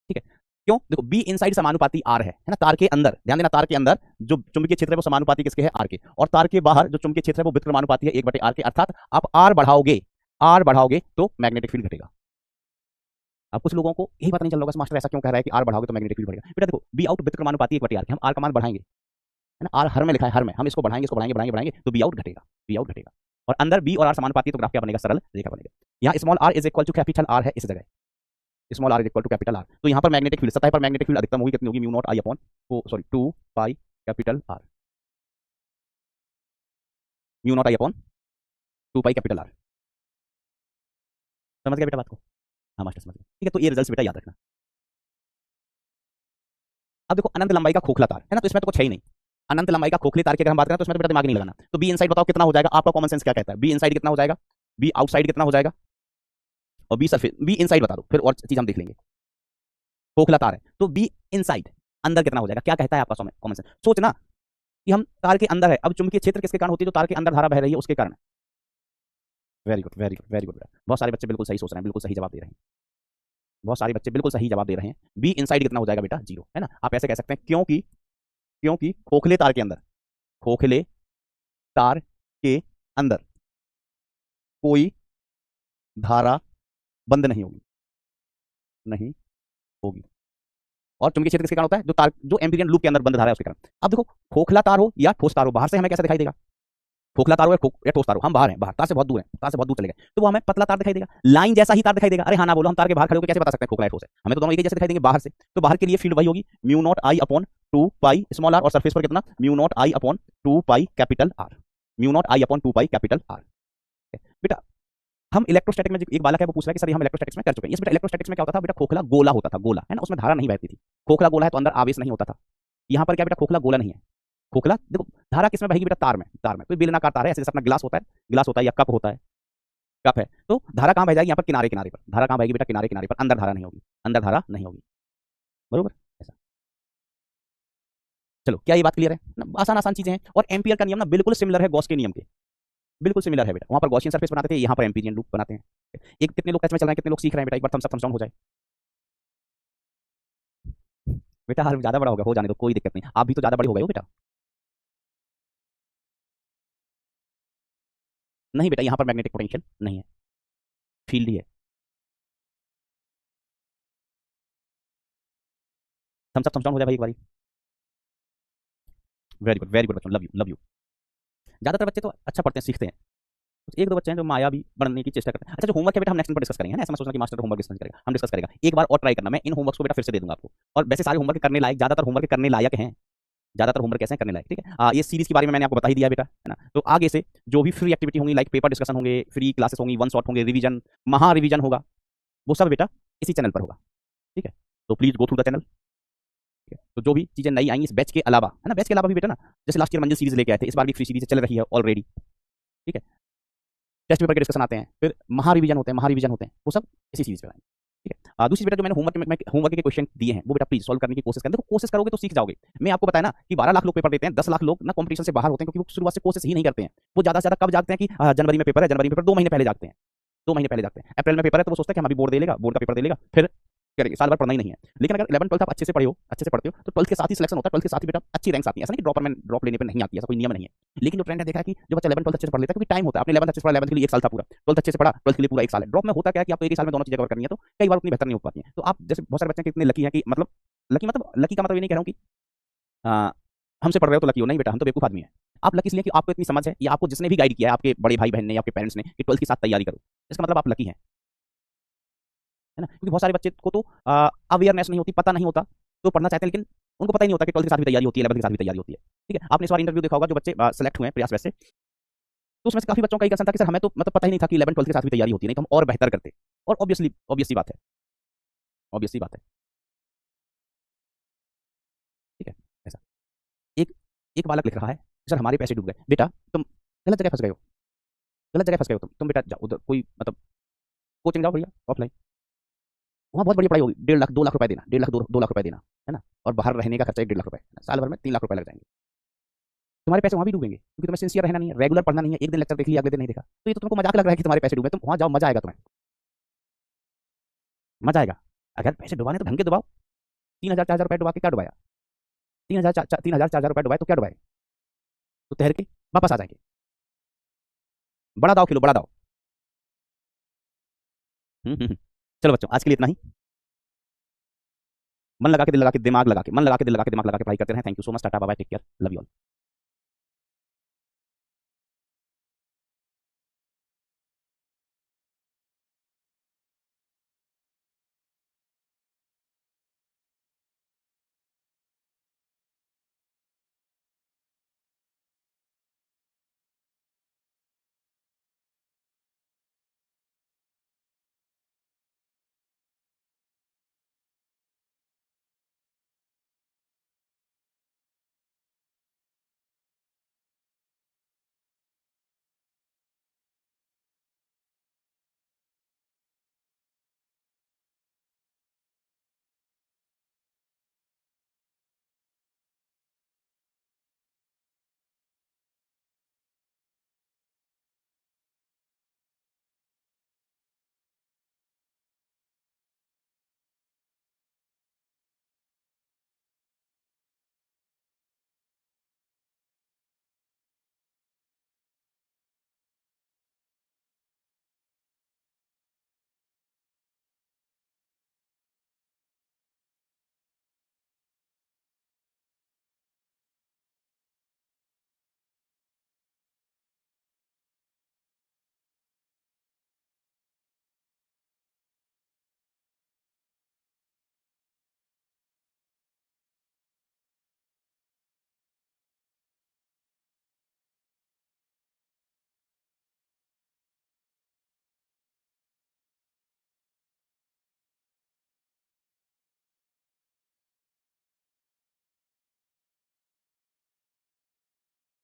ठीक है। क्यों, देखो बी इनसाइड समानुपाती आर है ना, तार के अंदर, ध्यान देना, तार के अंदर जो चुंबकीय क्षेत्र है वो समानुपाती किसके है, आर के, और तार के बाहर जो चुंबकीय क्षेत्र है वो व्युत्क्रमानुपाती है 1/r के। अर्थात आप आर बढ़ाओगे तो मैग्नेटिक फील्ड घटेगा। अब कुछ लोगों को यही पता नहीं चल रहा होगा मास्टर ऐसा क्यों कह रहा है कि आर बढ़ाओगे तो मैग्नेटिक फील्ड बढ़ेगा। बेटा देखो बी आउट व्युत्क्रमानुपाती 1/r के, हम आर का मान बढ़ाएंगे है ना, आर हर में लिखा है, हर में हम इसको बढ़ाएंगे, इसको बढ़ाएंगे बढ़ाएंगे बढ़ाएंगे तो बी आउट घटेगा, बी आउट घटेगा। और अंदर बी और आर समानुपाती तो ग्राफ क्या बनेगा, सरल रेखा बनेगा। यहाँ small R is equal to capital R है इस जगह, small R is equal to capital R, तो यहाँ पर मैग्नेटिक फील्ड, सतह पर मैग्नेटिक फील्ड अधिकतम होगी, कितनी होगी, mu naught I upon 2 pi capital R, mu naught I upon 2 pi capital R. समझ गया बेटा बात को? हाँ मास्टर समझ गया। ठीक है, तो ये रिजल्ट बेटा याद रखना। अब देखो अनंत लंबाई का खोखला तार है ना, तो इसमें तो कुछ है ही नहीं। अनंत लंबाई का खोखले तार की अगर हम बात करें तो इसमें तो बेटा दिमाग नहीं लगाना। तो बी इनसाइड बताओ कितना हो जाएगा, आपका कॉमन सेंस क्या कहता है? बी इनसाइड कितना हो जाएगा, बी आउटसाइड कितना हो जाएगा, और बी सरफेस, बी इनसाइड बता दो, फिर और चीज हम देख लेंगे। खोखला तार है तो बी इनसाइड अंदर कितना हो जाएगा, क्या कहता है आपका कॉमन सेंस? सोचना कि हम तार के अंदर है। अब चुंबकीय क्षेत्र किसके कारण होती है? जो तार के अंदर धारा बह रही है उसके कारण। Very good very good very good बेटा, बहुत सारे बच्चे बिल्कुल सही सोच रहे हैं, बिल्कुल सही जवाब दे रहे हैं। बहुत सारे बच्चे बिल्कुल सही जवाब दे रहे हैं। बी इनसाइड कितना हो जाएगा बेटा? 0 है ना। आप ऐसे कह सकते हैं क्योंकि क्योंकि खोखले तार के अंदर, खोखले तार के अंदर कोई धारा बंद नहीं होगी, नहीं होगी। और चुंबकीय क्षेत्र किसके कारण होता है? जो तार, जो एम्पीरियन लूप के अंदर बंद धारा है उसके कारण। अब देखो खोखला तार हो या ठोस तार हो, बाहर से हमें कैसा दिखाई देगा? खोखला तार हो या ठोस तार हो, हम बाहर हैं, बाहर तार से बहुत दूर है, तार से बहुत दूर चले गए तो वो हमें पतला तार दिखाई देगा, लाइन जैसा ही तार दिखाई देगा। अरे हाँ ना बोलो, हम तार के बाहर खड़े होकर कैसे बता सकते हैं खोखला है ठोस है? हमें तो दोनों एक ही जैसे दिखाई देंगे बाहर से। तो बाहर के लिए फील्ड वही होगी, mu naught I upon 2 pi small R, और सरफेस पर कितना? Mu naught I upon 2 pi capital R, mu naught I upon 2 pi capital R. बेटा हम इलेक्ट्रोस्टैटिक में एक बालक है वो पूछ रहा है कि सर हम इलेक्ट्रोस्टैटिक्स में कर चुके हैं। इस बेटा इलेक्ट्रोस्टैटिक्स में क्या होता था बेटा? खोखला गोला होता था, गोला है ना, उसमें धारा नहीं बहती थी। खोखला गोला है तो अंदर आवेश नहीं होता था। यहाँ पर क्या बेटा? खोखला गोला नहीं है। खोखला देखो धारा किसमें बहेगी बेटा? तार में, तार में। कोई बेलनाकार तार है, ऐसे जैसे अपना गिलास होता है, गिलास होता है या कप होता है, कप है, तो धारा कहाँ बह जाएगी? यहाँ पर किनारे किनारे पर। धारा कहाँ बहेगी बेटा? किनारे किनारे पर, अंदर धारा नहीं होगी, अंदर धारा नहीं होगी, बरोबर ऐसा। चलो क्या ये बात क्लियर है ना? आसान आसान चीजें हैं। और एम्पियर का नियम ना बिल्कुल सिमिलर है गॉस के नियम के, बिल्कुल सिमिलर है बेटा। वहां पर गॉसियन सरफेस बनाते थे, यहाँ पर एम्पीरियन लूप बनाते हैं। एक कितने लोग टच में चल रहे हैं, कितने लोग सीख रहे हैं बेटा? एक बार थम्स अप थम्स डाउन हो जाए बेटा। हर ज्यादा बड़ा होगा, हो जाने दो, कोई दिक्कत नहीं। आप भी तो ज्यादा बड़े हो गए हो बेटा। नहीं बेटा, यहाँ पर मैग्नेटिक पोटेंशियल नहीं है, फील्ड ही है। थम्स अप थम्स डाउन हो जाए भाई एक बारी। वेरी गुड बच्चों, लव यू लव यू। ज्यादातर बच्चे तो अच्छा पढ़ते हैं, सीखते हैं। कुछ एक दो बच्चे हैं जो माया भी बनने की चेष्टा करते हैं। अच्छा जो होमवर्क है बेटा हम नेक्स्ट पर डिस्कस करेंगे ना, ऐसा मत सोचना कि मास्टर होमवर्क डिस्कस करेगा, हम डिस्कस करेगा। एक बार और ट्राई करना, मैं इन होमवर्क को बेटा फिर से दे दूंगा आपको। और वैसे सारे होमवर्क करने लायक, ज्यादातर होमवर्क करने लायक हैं, ज्यादातर होमवर्क कैसे हैं करने लायक। ठीक है, ये सीरीज के बारे में मैंने आपको बता ही दिया बेटा, है ना। तो आगे से जो भी फ्री एक्टिविटी होंगी, लाइक पेपर डिस्कशन होंगे, फ्री क्लासेस होंगी, वन शॉट होंगे, रिवीजन, महा रिवीजन होगा, वो सब बेटा इसी चैनल पर होगा। ठीक है, तो please go through the channel. ठीक है, तो जो भी चीजें नई आई इस बैच के अलावा, है ना, बैच के अलावा भी बेटा ना, जैसे लास्ट ईयर मंजिल सीरीज लेके आए थे, इस बार भी फ्री सीरीज चल रही है ऑलरेडी। ठीक है, टेस्ट पेपर के डिस्कशन आते हैं, फिर महा रिवीजन होते हैं, महा रिवीजन होते हैं, वो सब इसी सीरीज पे आएंगे। ठीक है, दूसरी बेटा जो मैंने होमवर्क के क्वेश्चन दिए हैं वो बेटा प्लीज सॉल्व करने की कोशिश करें। देखो कोशिश करोगे तो सीख जाओगे। मैं आपको बताया ना कि 12 लाख लोग पेपर देते हैं, 10 लाख लोग ना कंपटीशन से बाहर होते हैं, क्योंकि वो शुरुआत से कोशिश ही नहीं करते हैं। वो ज्यादा से ज्यादा कब जागते हैं कि जनवरी में पेपर है, जनवरी में पेपर, 2 महीने पहले जागते हैं, 2 महीने पहले जागते हैं। अप्रैल में पेपर है तो वो सोचता है कि हम अभी बोर्ड दे लेगा, बोर्ड का पेपर दे लेगा, फिर करेंगे, साल भर पढ़ना ही नहीं है। लेकिन अगर 11 12 आप अच्छे से पढ़े हो, अच्छे से पढ़ते हो, तो 12 के साथ ही सिलेक्शन होता है, 12 के साथ ही बेटा अच्छी रैंक्स आती है। ऐसा नहीं कि ड्रॉपर में ड्रॉप लेने पर नहीं आती है, ऐसा कोई नियम नहीं है। लेकिन जो ट्रेंड है देखा है कि जो बच्चा 11 12 अच्छे से पढ़ लेता है, क्योंकि टाइम होता है। आपने 11 अच्छे से पढ़ा, 11 के लिए 1 साल था पूरा, 12 अच्छे से पढ़ा, 12 के लिए पूरा 1 साल है। ड्रॉप में होता क्या है कि आपको एक ही साल में दोनों चीजें कवर करनी है, तो कई बार उतनी बेहतर नहीं हो पाती है। तो आप जैसे बहुत सारे बच्चे कितने लकी हैं कि मतलब लकी का मतलब ये नहीं कह रहा हूँ कि हमसे पढ़ रहे हो तो लकी हो, नहीं बेटा, हम तो बेवकूफ आदमी है। आप लकी इसलिए कि आपको इतनी समझ है, या आपको जिसने भी गाइड किया है, आपके बड़े भाई बहन ने या आपके पेरेंट्स ने, कि 12 के साथ तैयारी करो, इसका मतलब आप लकी हैं, है ना। क्योंकि बहुत सारे बच्चे को तो अवेयरनेस नहीं होती, पता नहीं होता, तो पढ़ना चाहते हैं, लेकिन उनको पता ही नहीं होता कि 12 के साथ भी तैयारी होती है, 11 के साथ भी तैयारी होती है। ठीक है, आपने इस बार इंटरव्यू देखा होगा, जो बच्चे सेलेक्ट हुए हैं प्रयास वैसे, तो उसमें से काफी बच्चों का कंसर्न था कि सर हमें तो मतलब पता ही नहीं था कि 11 12 के साथ भी तैयारी होती है, नहीं तो हम और बेहतर करते। और ऑब्वियसली बात है, ऑब्वियसली बात है। ठीक है, ऐसा एक एक बालक लिख रहा है, सर हमारे पैसे डूब गए। बेटा तुम गलत जगह फंस गए हो, गलत जगह फंस गए हो तुम बेटा जाओ उधर, कोई मतलब कोचिंग जाओ भैया ऑफलाइन, वहाँ बहुत बड़ी पढ़ाई होगी। 1.5 लाख 2 लाख रुपए देना, 1.5 लाख 2 लाख रुपए देना, है ना। और बाहर रहने का खर्चा 1.5 लाख रुपए, साल भर में 3 लाख रुपए लग जाएंगे। तुम्हारे पैसे वहाँ भी डूबेंगे, क्योंकि तुम्हें सिंसियर रहना नहीं है, रेगुलर पढ़ना नहीं है। एक दिन लेक्चर देख लिया, अगले दिन नहीं देखा, तो ये तो तुमको मजाक लग रहा है कि तुम्हारे पैसे डूबे। तुम वहाँ जाओ, मजा आएगा तुम्हें, मजा आएगा। अगर पैसे डुबाने तो ढंग के डुबाओ। 3,000 4,000 रुपए डुबा के क्या डुबाया? 3,000 4,000 रुपए तो क्या डुबाए? तो तैर के वापस आ जाएंगे। बड़ा दाव खेलो, बड़ा दाव। चलो बच्चों आज के लिए इतना ही। मन लगा के दिल लगा के दिमाग लगा के, मन लगा के दिल लगा के दिमाग लगा के पढ़ाई करते रहें। Thank you so much, tata bye bye, take care, love you all.